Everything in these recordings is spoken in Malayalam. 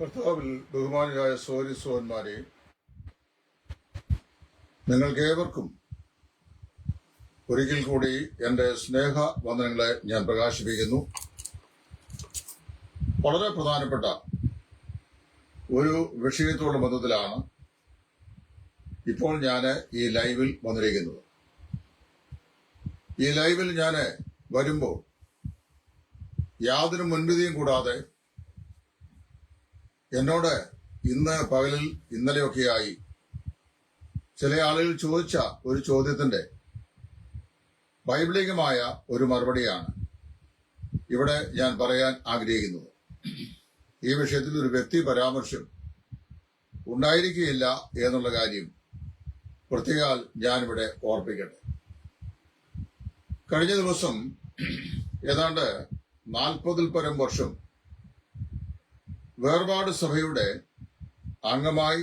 കർത്താവിൽ ബഹുമാനിയായ സോന്മാരെ, നിങ്ങൾക്കേവർക്കും ഒരിക്കൽ കൂടി എൻ്റെ സ്നേഹ വന്ദനങ്ങളെ ഞാൻ പ്രകാശിപ്പിക്കുന്നു. വളരെ പ്രധാനപ്പെട്ട ഒരു വിഷയത്തോട് ബന്ധത്തിലാണ് ഇപ്പോൾ ഞാൻ ഈ ലൈവിൽ വന്നിരിക്കുന്നത്. ഈ ലൈവിൽ ഞാൻ വരുമ്പോൾ യാതൊരു മുൻവിധിയും കൂടാതെ എന്നോട് ഇന്ന് പകലിൽ ഇന്നലെയൊക്കെയായി ചില ആളുകൾ ചോദിച്ച ഒരു ചോദ്യത്തിന്റെ ബൈബിളികമായ ഒരു മറുപടിയാണ് ഇവിടെ ഞാൻ പറയാൻ ആഗ്രഹിക്കുന്നത്. ഈ വിഷയത്തിൽ ഒരു വ്യക്തി പരാമർശം ഉണ്ടായിരിക്കുകയില്ല എന്നുള്ള കാര്യം പ്രത്യേകാൽ ഞാനിവിടെ ഓർപ്പിക്കട്ടെ. കഴിഞ്ഞ ദിവസം ഏതാണ്ട് 40-ൽ പരം വർഷം വേർപാട് സഭയുടെ അംഗമായി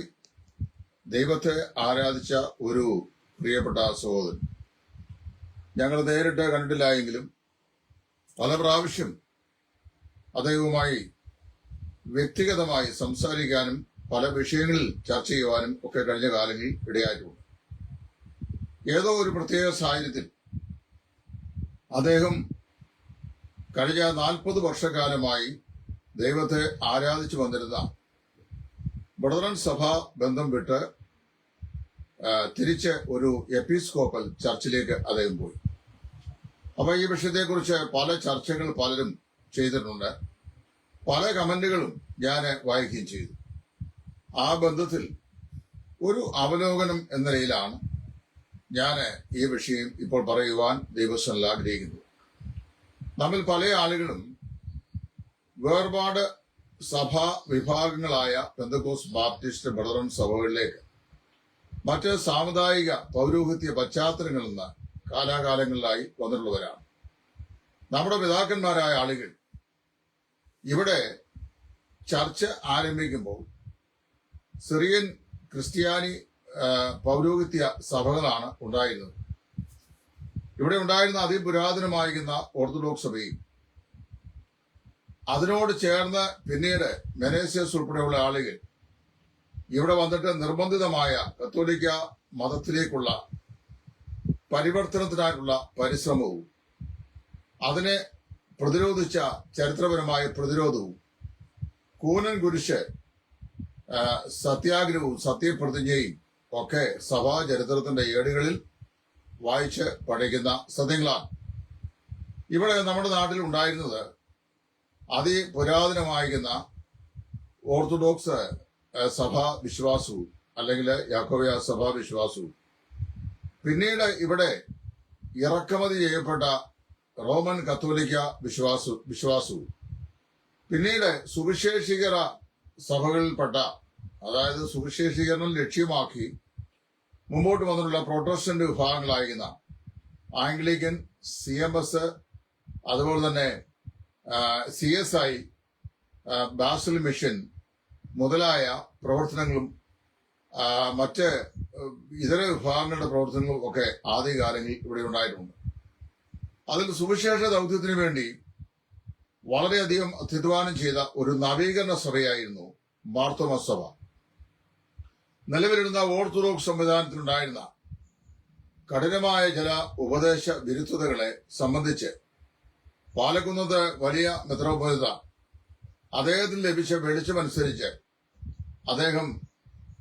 ദൈവത്തെ ആരാധിച്ച ഒരു പ്രിയപ്പെട്ട സഹോദരൻ, ഞങ്ങൾ നേരിട്ട് കണ്ടിട്ടില്ലായെങ്കിലും പല പ്രാവശ്യം അദ്ദേഹവുമായി വ്യക്തിഗതമായി സംസാരിക്കാനും പല വിഷയങ്ങളിൽ ചർച്ച ചെയ്യുവാനും ഒക്കെ കഴിഞ്ഞ കാലങ്ങളിൽ ഇടയായിട്ടുണ്ട്. ഏതോ ഒരു പ്രത്യേക സാഹചര്യത്തിൽ അദ്ദേഹം കഴിഞ്ഞ 40 വർഷക്കാലമായി ദൈവത്തെ ആരാധിച്ചു വന്നിരുന്ന ബ്രദറൻ സഭ ബന്ധം വിട്ട് തിരിച്ച് ഒരു എപ്പിസ്കോപ്പൽ ചർച്ചിലേക്ക് അദ്ദേഹം പോയി. അപ്പൊ ഈ വിഷയത്തെക്കുറിച്ച് പല ചർച്ചകൾ പലരും ചെയ്തിട്ടുണ്ട്. പല കമന്റുകളും ഞാൻ വായിക്കുകയും ചെയ്തു. ആ ബന്ധത്തിൽ ഒരു അവലോകനം എന്ന നിലയിലാണ് ഞാൻ ഈ വിഷയം ഇപ്പോൾ പറയുവാൻ ദൈവസ്ഥനിൽ ആഗ്രഹിക്കുന്നത്. നമ്മിൽ പല ആളുകളും വേർപാട് സഭാ വിഭാഗങ്ങളായ പെന്തക്കോസ്ത്, ബാപ്റ്റിസ്റ്റ്, ബ്രദറൻ സഭകളിലേക്ക് മറ്റ് സാമുദായിക പൗരോഹിത്യ പശ്ചാത്തലങ്ങളിൽ നിന്ന് കാലാകാലങ്ങളിലായി വന്നിട്ടുള്ളവരാണ്. നമ്മുടെ പിതാക്കന്മാരായ ആളുകൾ ഇവിടെ ചർച്ച ആരംഭിക്കുമ്പോൾ സിറിയൻ ക്രിസ്ത്യാനി പൗരോഹിത്യ സഭകളാണ് ഉണ്ടായിരുന്നത്. ഇവിടെ ഉണ്ടായിരുന്ന അതിപുരാതനമായിരുന്ന ഓർത്തഡോക്സ് സഭയും അതിനോട് ചേർന്ന് പിന്നീട് മെനേസ്യസ് ഉൾപ്പെടെയുള്ള ആളുകൾ ഇവിടെ വന്നിട്ട് നിർബന്ധിതമായ കത്തോലിക്ക മതത്തിലേക്കുള്ള പരിവർത്തനത്തിനായിട്ടുള്ള പരിശ്രമവും അതിനെ പ്രതിരോധിച്ച ചരിത്രപരമായ പ്രതിരോധവും കൂനൻ കുരിശ് സത്യാഗ്രഹവും സത്യപ്രതിജ്ഞയും ഒക്കെ സഭാ ചരിത്രത്തിന്റെ ഏടുകളിൽ വായിച്ച് പഠിക്കുന്ന സത്യങ്ങളാണ്. ഇവിടെ നമ്മുടെ നാട്ടിൽ ഉണ്ടായിരുന്നത് അതിപുരാതനമായിരുന്ന ഓർത്തഡോക്സ് സഭാ വിശ്വാസവും അല്ലെങ്കിൽ യാക്കോബയ സഭാ വിശ്വാസവും പിന്നീട് ഇവിടെ ഇറക്കുമതി ചെയ്യപ്പെട്ട റോമൻ കത്തോലിക്ക വിശ്വാസവും പിന്നീട് സുവിശേഷീകര സഭകളിൽപ്പെട്ട, അതായത് സുവിശേഷീകരണം ലക്ഷ്യമാക്കി മുമ്പോട്ട് വന്നിട്ടുള്ള പ്രൊട്ടസ്റ്റന്റ് വിഭാഗങ്ങളായിരുന്ന ആംഗ്ലിക്കൻ, CMS, അതുപോലെ തന്നെ CSI, ബാസിൽ മിഷൻ മുതലായ പ്രവർത്തനങ്ങളും മറ്റ് ഇതര വിഭാഗങ്ങളുടെ പ്രവർത്തനങ്ങളും ഒക്കെ ആദ്യകാലങ്ങളിൽ ഇവിടെ ഉണ്ടായിട്ടുണ്ട്. അതിൽ സുവിശേഷ ദൗത്യത്തിന് വേണ്ടി വളരെയധികം അധ്വാനം ചെയ്ത ഒരു നവീകരണ സഭയായിരുന്നു മാർത്തോമ സഭ. നിലവിലിരുന്ന ഓർത്തഡോക്സ് സംവിധാനത്തിലുണ്ടായിരുന്ന കഠിനമായ ചില ഉപദേശ വിരുദ്ധതകളെ സംബന്ധിച്ച് പാലക്കുന്നത്ത് വലിയ മെത്രോപൊലീത്ത അദ്ദേഹത്തിന് ലഭിച്ച വെളിച്ചമനുസരിച്ച് അദ്ദേഹം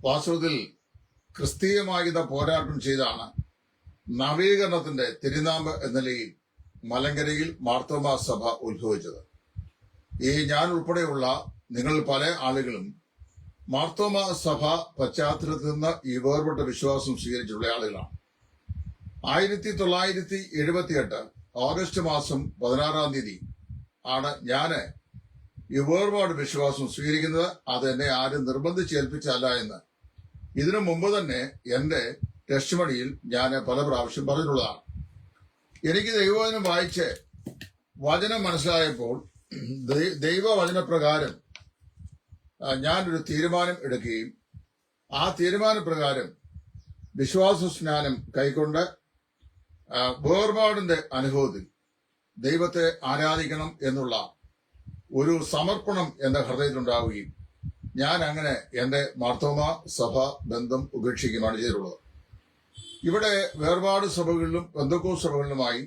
വാസ്തവത്തിൽ ക്രിസ്തീയമായിരുന്ന പോരാട്ടം ചെയ്താണ് നവീകരണത്തിന്റെ തിരുനാമ്പ് എന്ന നിലയിൽ മലങ്കരയിൽ മാർത്തോമ സഭ ഉത്ഭവിച്ചത്. ഈ ഞാൻ ഉൾപ്പെടെയുള്ള നിങ്ങൾ പല ആളുകളും മാർത്തോമ സഭ പശ്ചാത്തലത്തിൽ നിന്ന് ഈ വേർപെട്ട വിശ്വാസം സ്വീകരിച്ചിട്ടുള്ള ആളുകളാണ്. 1978 ഓഗസ്റ്റ് മാസം 16-ാം തീയതി ആണ് ഞാൻ ഈ വേർപാട് വിശ്വാസം സ്വീകരിക്കുന്നത്. അത് എന്നെ ആരും നിർബന്ധിച്ചേൽപ്പിച്ചല്ല എന്ന് ഇതിനു മുമ്പ് തന്നെ എന്റെ ടെസ്റ്റിമണിയിൽ ഞാൻ പല പ്രാവശ്യം പറഞ്ഞിട്ടുള്ളതാണ്. എനിക്ക് ദൈവവചനം വായിച്ച് വചനം മനസ്സിലായപ്പോൾ ദൈവവചനപ്രകാരം ഞാനൊരു തീരുമാനം എടുക്കുകയും ആ തീരുമാനപ്രകാരം വിശ്വാസ സ്നാനം കൈക്കൊണ്ട് വേർപാടിന്റെ അനുഭവത്തിൽ ദൈവത്തെ ആരാധിക്കണം എന്നുള്ള ഒരു സമർപ്പണം എന്റെ ഹൃദയത്തിലുണ്ടാവുകയും ഞാൻ അങ്ങനെ എന്റെ മാർത്തോമ സഭ ബന്ധം ഉപേക്ഷിക്കുകയാണ് ചെയ്തിട്ടുള്ളത്. ഇവിടെ വേർപാട് സഭകളിലും പെന്തക്കോസ്ത് സഭകളിലുമായി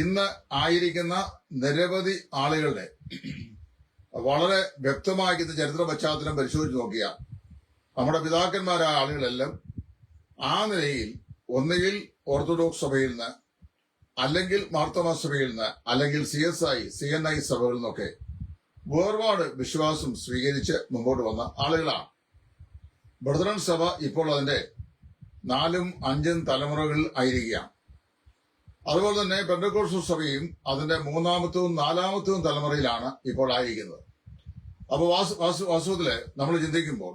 ഇന്ന് ആയിരിക്കുന്ന നിരവധി ആളുകളുടെ വളരെ വ്യക്തമായിരിക്കുന്ന ചരിത്ര പശ്ചാത്തലം പരിശോധിച്ച് നോക്കിയാൽ നമ്മുടെ പിതാക്കന്മാരായ ആളുകളെല്ലാം ആ നിലയിൽ ഒന്നുകിൽ ഓർത്തഡോക്സ് സഭയിൽ നിന്ന്, അല്ലെങ്കിൽ മാർത്തോമാ സഭയിൽ നിന്ന്, അല്ലെങ്കിൽ CNI സഭകളിൽ നിന്നൊക്കെ വേർപാട് വിശ്വാസം സ്വീകരിച്ച് മുമ്പോട്ട് വന്ന ആളുകളാണ്. ബ്രദറൻ സഭ ഇപ്പോൾ അതിന്റെ 4ഉം 5ഉം തലമുറകളിൽ ആയിരിക്കുകയാണ്. അതുപോലെ തന്നെ പെന്തക്കോസ്ത് സഭയും അതിന്റെ 3ാമത്തവും 4ാമത്തവും തലമുറയിലാണ് ഇപ്പോൾ ആയിരിക്കുന്നത്. അപ്പോൾ വാസ്തവത്തില് നമ്മൾ ചിന്തിക്കുമ്പോൾ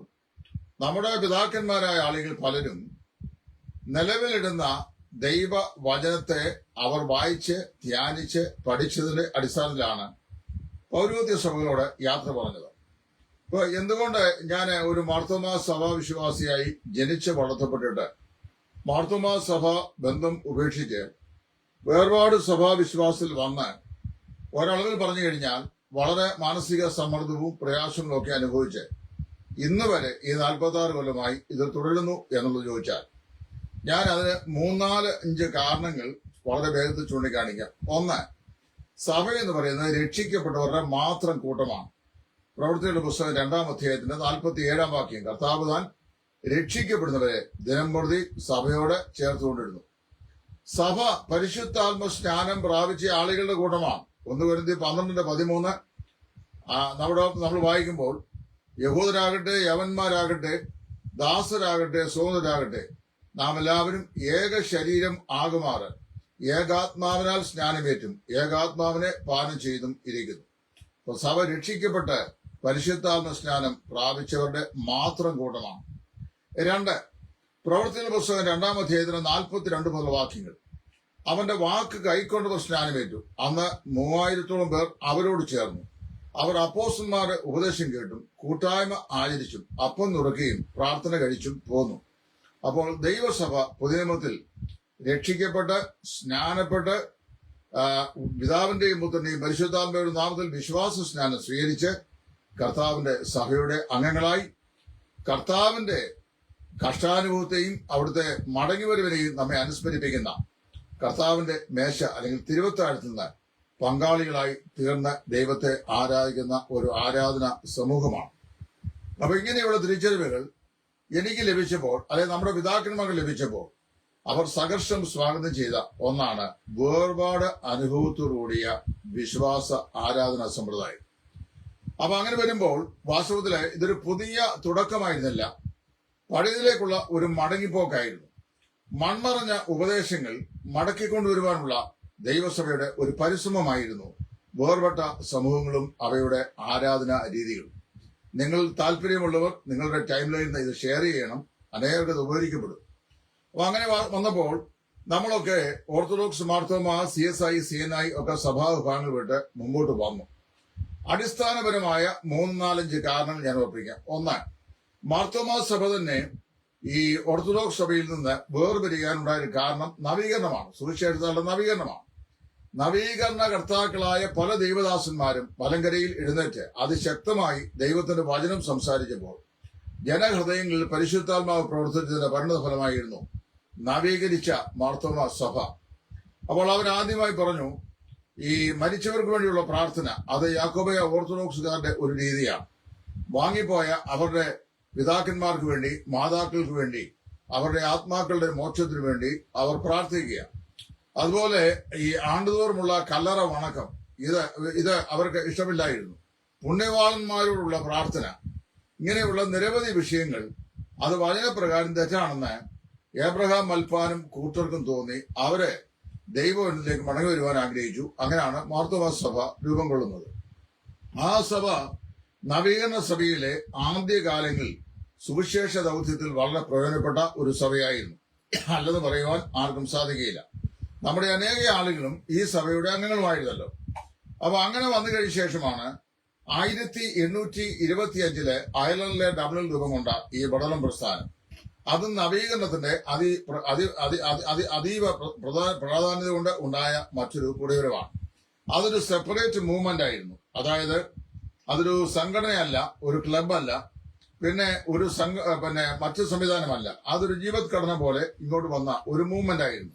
നമ്മുടെ പിതാക്കന്മാരായ ആളുകൾ പലരും നിലവിലിടുന്ന ദൈവവചനത്തെ അവർ വായിച്ച് ധ്യാനിച്ച് പഠിച്ചതിന്റെ അടിസ്ഥാനത്തിലാണ് പൗരോഹിത്യ സഭകളോട് യാത്ര പറഞ്ഞത്. ഇപ്പൊ എന്തുകൊണ്ട് ഞാൻ ഒരു മാർത്തോമാ സഭാ വിശ്വാസിയായി ജനിച്ച് വളർത്തപ്പെട്ടിട്ട് മാർത്തോമാ സഭ ബന്ധം ഉപേക്ഷിച്ച് വേർപാട് സഭാ വിശ്വാസത്തിൽ വന്ന് ഒരളവിൽ പറഞ്ഞു കഴിഞ്ഞാൽ വളരെ മാനസിക സമ്മർദ്ദവും പ്രയാസങ്ങളും ഒക്കെ അനുഭവിച്ച് ഇന്ന് വരെ ഈ 46 കൊല്ലമായി ഇത് തുടരുന്നു എന്നുള്ളത് ചോദിച്ചാൽ ഞാൻ അതിന് 3-4-5 കാരണങ്ങൾ വളരെ വേഗത്തിൽ ചൂണ്ടിക്കാണിക്കാം. ഒന്ന്, സഭ എന്ന് പറയുന്നത് രക്ഷിക്കപ്പെട്ടവരുടെ മാത്രം കൂട്ടമാണ്. പ്രവൃത്തികളുടെ പുസ്തകം 2-ാം അധ്യായത്തിന്റെ 47-ാം വാക്യം, കർത്താവ് താൻ രക്ഷിക്കപ്പെടുന്നവരെ ദിനംപ്രതി സഭയോട് ചേർത്തുകൊണ്ടിരുന്നു. സഭ പരിശുദ്ധാത്മ സ്നാനം പ്രാപിച്ച ആളുകളുടെ കൂട്ടമാണ്. 1 കൊരിന്ത്യർ 12:13 നമ്മൾ വായിക്കുമ്പോൾ യഹൂദരാകട്ടെ, യവന്മാരാകട്ടെ, ദാസരാകട്ടെ, സ്വതന്ത്രരാകട്ടെ, നാം എല്ലാവരും ഏക ശരീരം ആകുമാറ് ഏകാത്മാവിനാൽ സ്നാനമേറ്റും ഏകാത്മാവിനെ പാനം ചെയ്തും ഇരിക്കുന്നു. അപ്പോൾ സഭ രക്ഷിക്കപ്പെട്ട് പരിശുദ്ധാത്മ സ്നാനം പ്രാപിച്ചവരുടെ മാത്രം കൂട്ടമാണ്. 2, പ്രവൃത്തികളുടെ പുസ്തകം 2-ാം അധ്യായത്തിന് 42 മുതൽ വാക്യങ്ങൾ, അവന്റെ വാക്ക് കൈക്കൊണ്ടവർ സ്നാനമേറ്റു. അന്ന് 3000-ഓളം പേർ അവരോട് ചേർന്നു. അവർ അപ്പോസ്തലന്മാരുടെ ഉപദേശം കേട്ടും കൂട്ടായ്മ ആചരിച്ചും അപ്പം നുറുക്കുകയും പ്രാർത്ഥന കഴിച്ചും പോന്നു. അപ്പോൾ ദൈവസഭ പുതിയ നിയമത്തിൽ രക്ഷിക്കപ്പെട്ട് സ്നാനപ്പെട്ട് പിതാവിന്റെയും പുത്രന്റെയും പരിശുദ്ധാത്മയുടെ നാമത്തിൽ വിശ്വാസ സ്നാനം സ്വീകരിച്ച് കർത്താവിന്റെ സഭയുടെ അംഗങ്ങളായി കർത്താവിന്റെ കഷ്ടാനുഭവത്തെയും അവിടുത്തെ മടങ്ങിവരവിനെയും നമ്മെ അനുസ്മരിപ്പിക്കുന്ന കർത്താവിന്റെ മേശ അല്ലെങ്കിൽ തിരുവത്താഴത്തിൽ നിന്ന് പങ്കാളികളായി തീർന്ന ദൈവത്തെ ആരാധിക്കുന്ന ഒരു ആരാധന സമൂഹമാണ്. അപ്പൊ ഇങ്ങനെയുള്ള തിരിച്ചറിവുകൾ എനിക്ക് ലഭിച്ചപ്പോൾ, അല്ലെങ്കിൽ നമ്മുടെ പിതാക്കന്മാർക്ക് ലഭിച്ചപ്പോൾ അവർ സഹർഷം സ്വാഗതം ചെയ്ത ഒന്നാണ് വേർപാട് അനുഭവത്തോടുകൂടിയ വിശ്വാസ ആരാധനാ സമ്പ്രദായം. അപ്പൊ അങ്ങനെ വരുമ്പോൾ വാസ്തവത്തില് ഇതൊരു പുതിയ തുടക്കമായിരുന്നില്ല, പഴയതിലേക്കുള്ള ഒരു മടങ്ങിപ്പോക്കായിരുന്നു. മൺമറഞ്ഞ ഉപദേശങ്ങൾ മടക്കിക്കൊണ്ടുവരുവാനുള്ള ദൈവസഭയുടെ ഒരു പരിശ്രമമായിരുന്നു വേർപെട്ട സമൂഹങ്ങളും അവയുടെ ആരാധനാ രീതികളും. നിങ്ങൾ താല്പര്യമുള്ളവർ നിങ്ങളുടെ ടൈം ലൈനിൽ ഇത് ഷെയർ ചെയ്യണം, അനേകർക്ക് ഇത് ഉപകരിക്കപ്പെടും. അപ്പൊ അങ്ങനെ വന്നപ്പോൾ നമ്മളൊക്കെ ഓർത്തഡോക്സ്, മാർത്തോമാ, CNI ഒക്കെ സഭാ വിഭാഗങ്ങൾ വിട്ട് മുമ്പോട്ട് വന്നു. അടിസ്ഥാനപരമായ 3-4-5 കാരണങ്ങൾ ഞാൻ ഓർപ്പിക്കാം. 1, മാർത്തോമാ സഭ തന്നെ ഈ ഓർത്തഡോക്സ് സഭയിൽ നിന്ന് വേർപിരിയാനുണ്ടായ കാരണം നവീകരണമാണ്, സുവിശേഷങ്ങളുടെ നവീകരണമാണ്. നവീകരണ കർത്താക്കളായ പല ദൈവദാസന്മാരും മലങ്കരയിൽ എഴുന്നേറ്റ് അതിശക്തമായി ദൈവത്തിന്റെ വചനം സംസാരിച്ചപ്പോൾ ജനഹൃദയങ്ങളിൽ പരിശുദ്ധാത്മാവ് പ്രവർത്തിച്ചതിന്റെ പരിണതഫലമായിരുന്നു നവീകരിച്ച മാർത്തോമാ സഭ. അപ്പോൾ അവരാദ്യമായി പറഞ്ഞു, ഈ മരിച്ചവർക്ക് വേണ്ടിയുള്ള പ്രാർത്ഥന അത് യാക്കോബയ ഓർത്തഡോക്സുകാരുടെ ഒരു രീതിയാണ്. വാങ്ങിപ്പോയ അവരുടെ പിതാക്കന്മാർക്ക് വേണ്ടി, മാതാക്കൾക്ക് വേണ്ടി, അവരുടെ ആത്മാക്കളുടെ മോക്ഷത്തിനു വേണ്ടി അവർ പ്രാർത്ഥിക്കുക. അതുപോലെ ഈ ആണ്ടുതോറുമുള്ള കല്ലറ വണക്കം ഇത് അവർക്ക് ഇഷ്ടമില്ലായിരുന്നു. പുണ്യവാളന്മാരോടുള്ള പ്രാർത്ഥന, ഇങ്ങനെയുള്ള നിരവധി വിഷയങ്ങൾ അത് വചനപ്രകാരം തെറ്റാണെന്ന് ഏബ്രഹാം മൽപ്പാനും കൂട്ടർക്കും തോന്നി. അവരെ ദൈവത്തിലേക്ക് മടങ്ങി വരുവാൻ ആഗ്രഹിച്ചു. അങ്ങനെയാണ് മാർത്തോമാ സഭ രൂപം കൊള്ളുന്നത്. ആ സഭ നവീകരണ സഭയിലെ ആദ്യകാലങ്ങളിൽ സുവിശേഷ ദൗത്യത്തിൽ വളരെ പ്രയോജനപ്പെട്ട ഒരു സഭയായിരുന്നു, അല്ലെന്ന് പറയുവാൻ ആർക്കും സാധിക്കുകയില്ല. നമ്മുടെ അനേക ആളുകളും ഈ സഭയുടെ അംഗങ്ങളുമായിരുന്നല്ലോ. അപ്പൊ അങ്ങനെ വന്നു കഴിഞ്ഞ ശേഷമാണ് 1825 അയർലൻഡിലെ ഡബ്ലിനിൽ രൂപം കൊണ്ട ഈ ബടലം പ്രസ്ഥാനം. അത് നവീകരണത്തിന്റെ അതീവ പ്രാധാന്യത കൊണ്ട് ഉണ്ടായ മറ്റൊരു കുടിവരവാണ്. അതൊരു സെപ്പറേറ്റ് മൂവ്മെന്റ് ആയിരുന്നു. അതായത് അതൊരു സംഘടനയല്ല, ഒരു ക്ലബല്ല, പിന്നെ ഒരു മറ്റു സംവിധാനമല്ല. അതൊരു ജീവത് ഘടന പോലെ ഇങ്ങോട്ട് വന്ന ഒരു മൂവ്മെന്റ് ആയിരുന്നു.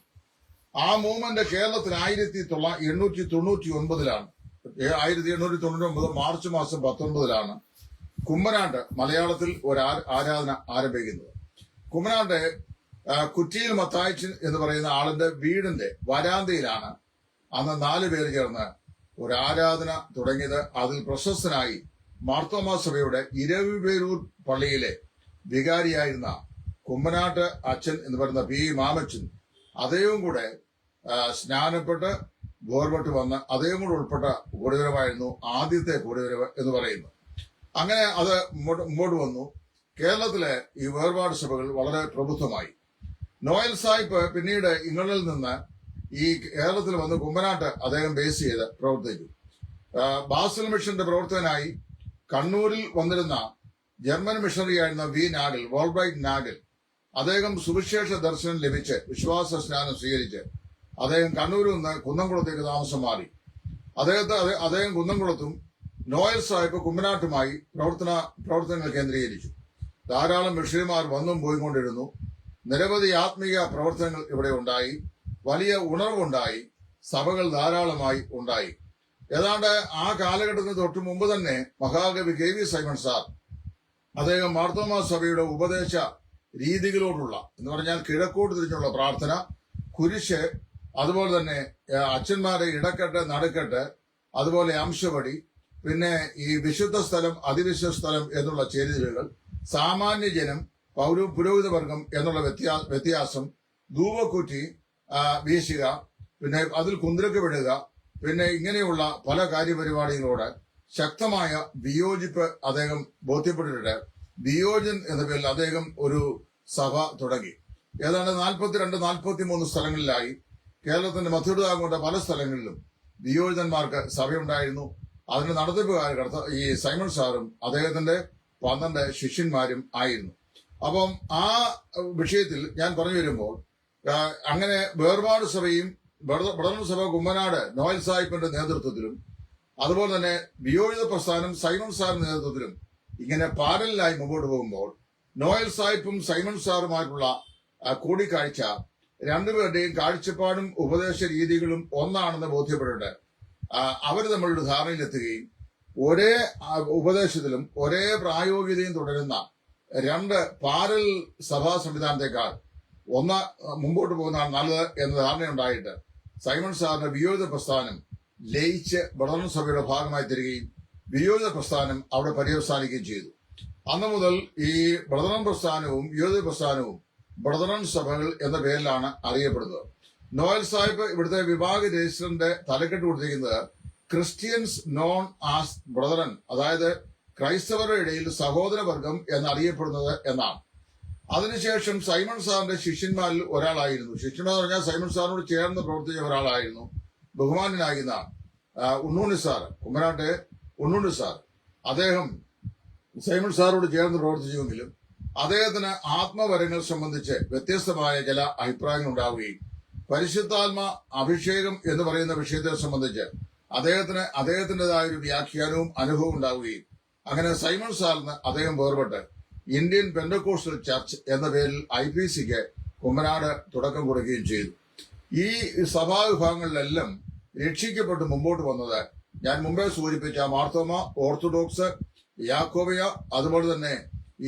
ആ മൂവ്മെന്റ് കേരളത്തിൽ 1899 1899 മാർച്ച് മാസം 19 കുമ്മനാട്ട് മലയാളത്തിൽ ഒരു ആരാധന ആരംഭിക്കുന്നത്. കുമ്മനാട്ട് കുറ്റിയിൽ മത്തായിച്ചൻ എന്ന് പറയുന്ന ആളിന്റെ വീടിന്റെ വരാന്തയിലാണ് അന്ന് 4 പേര് ചേർന്ന് ഒരു ആരാധന തുടങ്ങിയത്. അതിൽ പ്രശസ്തനായി മാർത്തോമാ സഭയുടെ ഇരവിപേരൂർ പള്ളിയിലെ വികാരിയായിരുന്ന കുമ്മനാട്ട് അച്ഛൻ എന്ന് പറയുന്ന പി മാമച്ചൻ, അദ്ദേഹവും കൂടെ സ്നാനപ്പെട്ട് വേർപെട്ട് വന്ന് അദ്ദേഹം കൂടെ ഉൾപ്പെട്ട കൂടിവരവായിരുന്നു ആദ്യത്തെ കൂടിവരവ് എന്ന് പറയുന്നത്. അങ്ങനെ അത് മുമ്പോട്ട് വന്നു. കേരളത്തിലെ ഈ വേർപാട് സഭകൾ വളരെ പ്രബുദ്ധമായി. നോയൽ സാഹിബ് പിന്നീട് ഇംഗ്ലണ്ടിൽ നിന്ന് ഈ കേരളത്തിൽ വന്ന് കുമ്മനാട്ട് അദ്ദേഹം ബേസ് ചെയ്ത് പ്രവർത്തിച്ചു. ബാസൽ മിഷന്റെ പ്രവർത്തകനായി കണ്ണൂരിൽ വന്നിരുന്ന ജർമ്മൻ മിഷണറിയായിരുന്ന വി നാഗൽ, വോൾബ്രൈറ്റ് നാഗൽ, അദ്ദേഹം സുവിശേഷ ദർശനം ലഭിച്ച് വിശ്വാസ സ്നാനം സ്വീകരിച്ച് അദ്ദേഹം കണ്ണൂരിൽ നിന്ന് കുന്നംകുളത്തേക്ക് താമസം മാറി. അദ്ദേഹം കുന്നംകുളത്തും നോയൽ സാഹിബ് കുമ്മനാട്ടുമായി പ്രവർത്തനങ്ങൾ കേന്ദ്രീകരിച്ചു. ധാരാളം മിഷണറിമാർ വന്നും പോയിക്കൊണ്ടിരുന്നു. നിരവധി ആത്മീയ പ്രവർത്തനങ്ങൾ ഇവിടെ ഉണ്ടായി. വലിയ ഉണർവുണ്ടായി. സഭകൾ ധാരാളമായി ഉണ്ടായി. ഏതാണ്ട് ആ കാലഘട്ടത്തിന് തൊട്ട് മുമ്പ് തന്നെ മഹാകവി കെ വി സൈമൺ സാർ അദ്ദേഹം മാർത്തോമാ സഭയുടെ ഉപദേശ രീതികളോടുള്ള എന്ന് പറഞ്ഞാൽ കിഴക്കോട്ട് തിരിഞ്ഞുള്ള പ്രാർത്ഥന, കുരിശ്, അതുപോലെ തന്നെ അച്ഛന്മാരെ ഇടക്കെട്ട് നടുക്കെട്ട്, അതുപോലെ അംശവടി, പിന്നെ ഈ വിശുദ്ധ സ്ഥലം അതിവിശുദ്ധ സ്ഥലം എന്നുള്ള ചേരിതിരുകൾ, സാമാന്യ ജനം, പുരോഹിത വർഗം എന്നുള്ള വ്യത്യാസം, ധൂപക്കുറ്റി വീശുക, പിന്നെ അതിൽ കുന്തിരക്ക് വിടുക, പിന്നെ ഇങ്ങനെയുള്ള പല കാര്യപരിപാടികളോട് ശക്തമായ വിയോജിപ്പ് അദ്ദേഹം ബോധ്യപ്പെട്ടിട്ട് വിയോജൻ എന്ന പേരിൽ അദ്ദേഹം ഒരു സഭ തുടങ്ങി. ഏതാണ്ട് 42-43 സ്ഥലങ്ങളിലായി കേരളത്തിന്റെ മധ്യഭാഗങ്ങളുടെ പല സ്ഥലങ്ങളിലും വിയോജന്മാർക്ക് സഭയുണ്ടായിരുന്നു. അതിന്റെ നടത്തിപ്പുകാർ ഈ സൈമൺ സാറും അദ്ദേഹത്തിന്റെ 12 ശിഷ്യന്മാരും ആയിരുന്നു. അപ്പം ആ വിഷയത്തിൽ ഞാൻ പറഞ്ഞു വരുമ്പോൾ അങ്ങനെ വേർപാട് സഭയും ബ്രദറൻ സഭ കുമ്മനാട് നോയൽ സാഹിബിന്റെ നേതൃത്വത്തിലും അതുപോലെ തന്നെ വിയോജിത പ്രസ്ഥാനം സൈമൺ സാറിന്റെ നേതൃത്വത്തിലും ഇങ്ങനെ പാരലായി മുമ്പോട്ട് പോകുമ്പോൾ നോയൽ സാഹിബും സൈമൺ സാറുമായിട്ടുള്ള കൂടിക്കാഴ്ച രണ്ടുപേരുടെയും കാഴ്ചപ്പാടും ഉപദേശ രീതികളും ഒന്നാണെന്ന് ബോധ്യപ്പെട്ടിട്ട് അവർ തമ്മിലൊരു ധാരണയിലെത്തുകയും ഒരേ ഉപദേശത്തിലും ഒരേ പ്രായോഗികതയും തുടരുന്ന 2 പാരൽ സഭാ സംവിധാനത്തെക്കാൾ മുമ്പോട്ട് പോകുന്നതാണ് നല്ലത് എന്ന ധാരണയുണ്ടായിട്ട് സൈമൺ സാറിന്റെ വിയോജിത പ്രസ്ഥാനം ലയിച്ച് ബ്രദറൻ സഭയുടെ ഭാഗമായി തരികയും വിയോജിത പ്രസ്ഥാനം അവിടെ പര്യവസാനിക്കുകയും ചെയ്തു. അന്നു മുതൽ ഈ ബ്രദറൻ പ്രസ്ഥാനവും വിയോജിത പ്രസ്ഥാനവും ബ്രദറൻ സഭകൾ എന്ന പേരിലാണ് അറിയപ്പെടുന്നത്. നോയൽ സാഹിബ് ഇവിടുത്തെ വിഭാഗ രജിസ്റ്ററിന്റെ തലക്കെട്ട് കൊടുത്തിരിക്കുന്നത് ക്രിസ്ത്യൻസ് നോൺ ആസ് ബ്രദറൻ, അതായത് ക്രൈസ്തവരുടെ ഇടയിൽ സഹോദരവർഗം എന്നറിയപ്പെടുന്നത് എന്നാണ്. അതിനുശേഷം സൈമൺ സാറിന്റെ ശിഷ്യന്മാരിൽ ഒരാളായിരുന്നു, ശിഷ്യന്മാർ പറഞ്ഞാൽ സൈമൺ സാറിനോട് ചേർന്ന് പ്രവർത്തിച്ച ഒരാളായിരുന്നു ബഹുമാനായിരുന്ന ഉണ്ണൂണി സാർ, കുമ്മനാട്ടെ ഉണ്ണൂണി സാർ. അദ്ദേഹം സൈമൺ സാറോട് ചേർന്ന് പ്രവർത്തിച്ചുവെങ്കിലും അദ്ദേഹത്തിന് ആത്മവരങ്ങൾ സംബന്ധിച്ച് വ്യത്യസ്തമായ ചില അഭിപ്രായങ്ങൾ ഉണ്ടാവുകയും പരിശുദ്ധാത്മ അഭിഷേകം എന്ന് പറയുന്ന വിഷയത്തെ സംബന്ധിച്ച് അദ്ദേഹത്തിൻ്റെതായ ഒരു വ്യാഖ്യാനവും അനുഭവവും ഉണ്ടാവുകയും അങ്ങനെ സൈമൺ സാറിന് അദ്ദേഹം വേർപെട്ട് ഇന്ത്യൻ പെന്തക്കോസ്റ്റൽ ചർച്ച് എന്ന പേരിൽ IPCക്ക് കുമ്മനാട് തുടക്കം കൊടുക്കുകയും ചെയ്തു. ഈ സഭാവിഭാഗങ്ങളിലെല്ലാം രക്ഷിക്കപ്പെട്ട് മുമ്പോട്ട് വന്നത് ഞാൻ മുമ്പേ സൂചിപ്പിച്ച മാർത്തോമ, ഓർത്തഡോക്സ്, യാക്കോബിയ, അതുപോലെ തന്നെ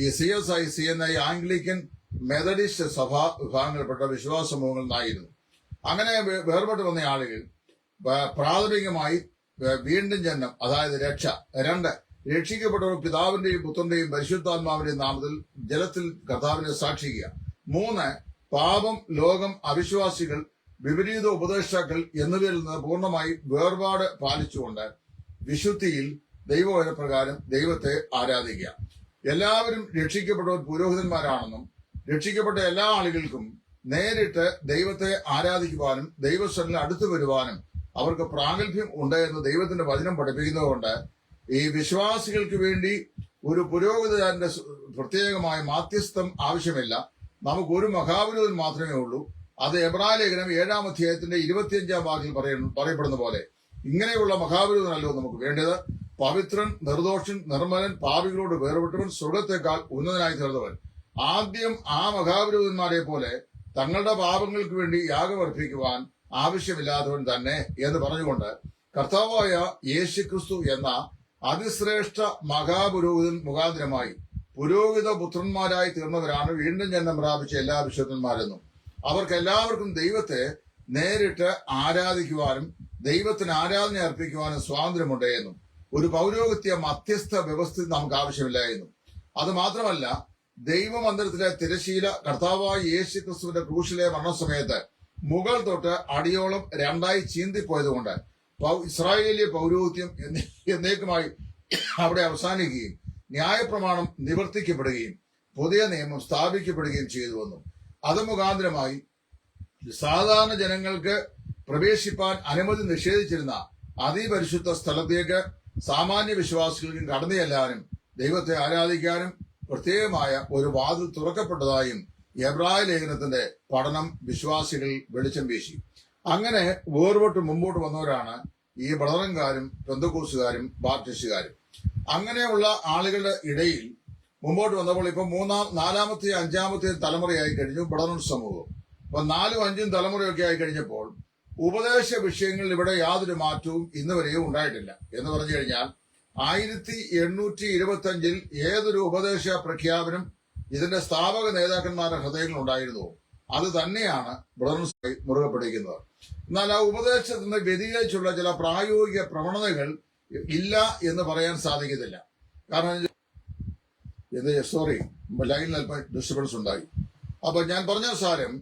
ഈ CSI, CNI, ആംഗ്ലിക്കൻ, മെത്തഡിസ്റ്റ് സഭാ വിഭാഗങ്ങളിൽപ്പെട്ട വിശ്വാസ സമൂഹങ്ങളിൽ നിന്നായിരുന്നു. അങ്ങനെ വേർപെട്ട് വന്ന ആളുകൾ പ്രാഥമികമായി വീണ്ടും ജന്മം, അതായത് രക്ഷ, 2 രക്ഷിക്കപ്പെട്ടവർ പിതാവിന്റെയും പുത്രന്റെയും പരിശുദ്ധാത്മാവിന്റെയും നാമത്തിൽ ജലത്തിൽ കർത്താവിനെ സാക്ഷിക്കുക, 3 പാപം, ലോകം, അവിശ്വാസികൾ, വിപരീത ഉപദേഷ്ടാക്കൾ എന്നിവയിൽ നിന്ന് പൂർണ്ണമായി വേർപാട് പാലിച്ചുകൊണ്ട് വിശുദ്ധിയിൽ ദൈവവചനപ്രകാരം ദൈവത്തെ ആരാധിക്കുക. എല്ലാവരും രക്ഷിക്കപ്പെട്ടവർ പുരോഹിതന്മാരാണെന്നും രക്ഷിക്കപ്പെട്ട എല്ലാ ആളുകൾക്കും നേരിട്ട് ദൈവത്തെ ആരാധിക്കുവാനും ദൈവസ്ഥലിൽ അടുത്തു വരുവാനും അവർക്ക് പ്രാഗൽഭ്യം ഉണ്ട് എന്ന് ദൈവത്തിന്റെ വചനം പഠിപ്പിക്കുന്നതുകൊണ്ട് ഈ വിശ്വാസികൾക്ക് വേണ്ടി ഒരു പുരോഹിതന്റെ പ്രത്യേകമായ മാധ്യസ്ഥം ആവശ്യമില്ല. നമുക്കൊരു മഹാപുരോഹിതൻ മാത്രമേ ഉള്ളൂ. അത് എബ്രായ ലേഖനം 7-ാം അധ്യായത്തിന്റെ 25-ാം വാക്യത്തിൽ പറയപ്പെടുന്ന പോലെ ഇങ്ങനെയുള്ള മഹാപുരോഹിതനല്ലോ നമുക്ക് വേണ്ടത്. പവിത്രൻ, നിർദോഷൻ, നിർമ്മലൻ, പാപികളോട് വേർപെട്ടവൻ, സ്വർഗത്തെക്കാൾ ഉന്നതനായി തീർന്നവൻ. ആദ്യം ആ മഹാപുരോഹിതന്മാരെ പോലെ തങ്ങളുടെ പാപങ്ങൾക്ക് വേണ്ടി യാഗമർപ്പിക്കുവാൻ ആവശ്യമില്ലാത്തവൻ തന്നെ എന്ന് പറഞ്ഞുകൊണ്ട് കർത്താവായ യേശുക്രിസ്തു എന്ന അതിശ്രേഷ്ഠ മഹാപുരോഹിതൻ മുഖാന്തരമായി പുരോഹിത പുത്രന്മാരായി തീർന്നവരാണ് വീണ്ടും ജന്മം പ്രാപിച്ച എല്ലാ വിശുദ്ധന്മാരെന്നും അവർക്ക് എല്ലാവർക്കും ദൈവത്തെ നേരിട്ട് ആരാധിക്കുവാനും ദൈവത്തിന് ആരാധന അർപ്പിക്കുവാനും സ്വാതന്ത്ര്യമുണ്ട് എന്നും ഒരു പൗരോഹിത്യ മധ്യസ്ഥ വ്യവസ്ഥ നമുക്ക് ആവശ്യമില്ല എന്നും അത് മാത്രമല്ല, ദൈവമന്ദിരത്തിലെ തിരശീല കർത്താവായ യേശു ക്രിസ്തുവിന്റെ ക്രൂശിലെ മരണസമയത്ത് മുകൾ തൊട്ട് അടിയോളം രണ്ടായി ചീന്തിപ്പോയതുകൊണ്ട് ഇസ്രായേലിയ പൗരോഹിത്യം എന്നേക്കുമായി അവിടെ അവസാനിക്കുകയും ന്യായപ്രമാണം നിവർത്തിക്കപ്പെടുകയും പുതിയ നിയമം സ്ഥാപിക്കപ്പെടുകയും ചെയ്തുവെന്നും അത് മുഖാന്തരമായി സാധാരണ ജനങ്ങൾക്ക് പ്രവേശിപ്പാൻ അനുമതി നിഷേധിച്ചിരുന്ന അതിപരിശുദ്ധ സ്ഥലത്തേക്ക് സാമാന്യ വിശ്വാസികൾക്കും കടന്നു ചെല്ലാനും ദൈവത്തെ ആരാധിക്കാനും പ്രത്യേകമായ ഒരു വാതിൽ തുറക്കപ്പെട്ടതായും എബ്രായ ലേഖനത്തിന്റെ പഠനം വിശ്വാസികളിൽ വെളിച്ചം വീശി. അങ്ങനെ വേർപെട്ട് മുമ്പോട്ട് വന്നവരാണ് ഈ ബ്രദറൻകാരും പെന്തക്കോസ്തുകാരും ബാപ്റ്റിസ്റ്റുകാരും. അങ്ങനെയുള്ള ആളുകളുടെ ഇടയിൽ മുമ്പോട്ട് വന്നപ്പോൾ ഇപ്പൊ നാലാമത്തെയും അഞ്ചാമത്തെയും തലമുറയായി കഴിഞ്ഞു ബ്രദറൻ സമൂഹം. അപ്പൊ 4ഉം 5ഉം തലമുറയൊക്കെ ആയി കഴിഞ്ഞപ്പോൾ ഉപദേശ വിഷയങ്ങളിൽ ഇവിടെ യാതൊരു മാറ്റവും ഇന്ന് വരെയും ഉണ്ടായിട്ടില്ല. എന്ന് പറഞ്ഞു കഴിഞ്ഞാൽ 1825 ഏതൊരു ഉപദേശ പ്രഖ്യാപനം ഇതിന്റെ സ്ഥാപക നേതാക്കന്മാരുടെ ഹൃദയങ്ങളിൽ ഉണ്ടായിരുന്നുവോ അത് തന്നെയാണ് ബ്രദറൻ മുറുകെ പിടിക്കുന്നത്. എന്നാൽ ആ ഉപദേശത്തിന് വ്യതിചലിച്ചുള്ള ചില പ്രായോഗിക പ്രവണതകൾ ഇല്ല എന്ന് പറയാൻ സാധിക്കത്തില്ല. കാരണം ലൈനിൽ അല്പം ഡിസ്റ്റർബൻസ് ഉണ്ടായി. അപ്പൊ ഞാൻ പറഞ്ഞ സാരം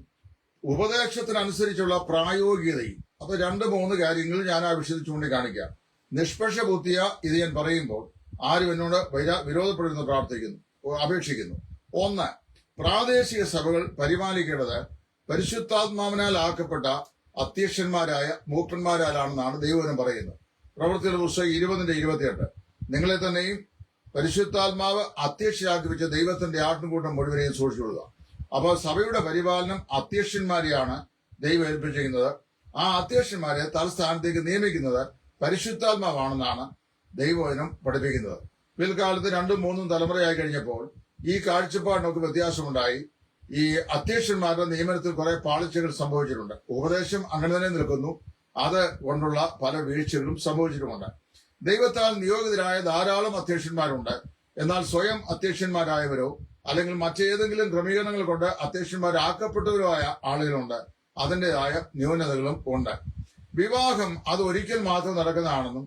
ഉപദേശത്തിനനുസരിച്ചുള്ള പ്രായോഗികതയും അപ്പൊ 2-3 കാര്യങ്ങൾ ഞാൻ ആ വിഷയത്തിൽ ചൂണ്ടിക്കാണിക്കാം. നിഷ്പക്ഷ ബുദ്ധിയ ഇത് ഞാൻ പറയുമ്പോൾ ആരും എന്നോട് വിരോധപ്പെടുന്നു അപേക്ഷിക്കുന്നു. 1, പ്രാദേശിക സഭകൾ പരിപാലിക്കേണ്ടത് പരിശുദ്ധാത്മാവിനാൽ ആക്കപ്പെട്ട അധ്യക്ഷന്മാരായ മൂപ്പന്മാരാലാണെന്നാണ് ദൈവവചനം പറയുന്നത്. പ്രവൃത്തിയുടെ പുസ്തകം 20:28 നിങ്ങളെ തന്നെയും പരിശുദ്ധാത്മാവ് അധ്യക്ഷയാക്കി വെച്ച ദൈവത്തിന്റെ ആട്ടിൻകൂട്ടം മുഴുവനെയും സൂക്ഷിച്ചുകൊള്ളുക. അപ്പോൾ സഭയുടെ പരിപാലനം അധ്യക്ഷന്മാരെയാണ് ദൈവം ഏൽപ്പിച്ചിരിക്കുന്നത്. ആ അധ്യക്ഷന്മാരെ തലസ്ഥാനത്തേക്ക് നിയമിക്കുന്നത് പരിശുദ്ധാത്മാവാണെന്നാണ് ദൈവവചനം പഠിപ്പിക്കുന്നത്. പിൽക്കാലത്ത് 2ഉം 3ഉം തലമുറയായി കഴിഞ്ഞപ്പോൾ ഈ കാഴ്ചപ്പാടിനൊക്കെ വ്യത്യാസമുണ്ടായി. ഈ അധ്യക്ഷന്മാരുടെ നിയമനത്തിൽ കുറെ പാളിച്ചകൾ സംഭവിച്ചിട്ടുണ്ട്. ഉപദേശം അങ്ങനെ തന്നെ നിൽക്കുന്നു. അത് കൊണ്ടുള്ള പല വീഴ്ചകളും സംഭവിച്ചിട്ടുമുണ്ട്. ദൈവത്താൽ നിയോഗിതരായ ധാരാളം അധ്യക്ഷന്മാരുണ്ട്. എന്നാൽ സ്വയം അധ്യക്ഷന്മാരായവരോ അല്ലെങ്കിൽ മറ്റേതെങ്കിലും ക്രമീകരണങ്ങൾ കൊണ്ട് അധ്യക്ഷന്മാരാക്കപ്പെട്ടവരോ ആയ ആളുകളുണ്ട്. അതിൻ്റെതായ ന്യൂനതകളും ഉണ്ട്. വിവാഹം അത് ഒരിക്കൽ മാത്രം നടക്കുന്നതാണെന്നും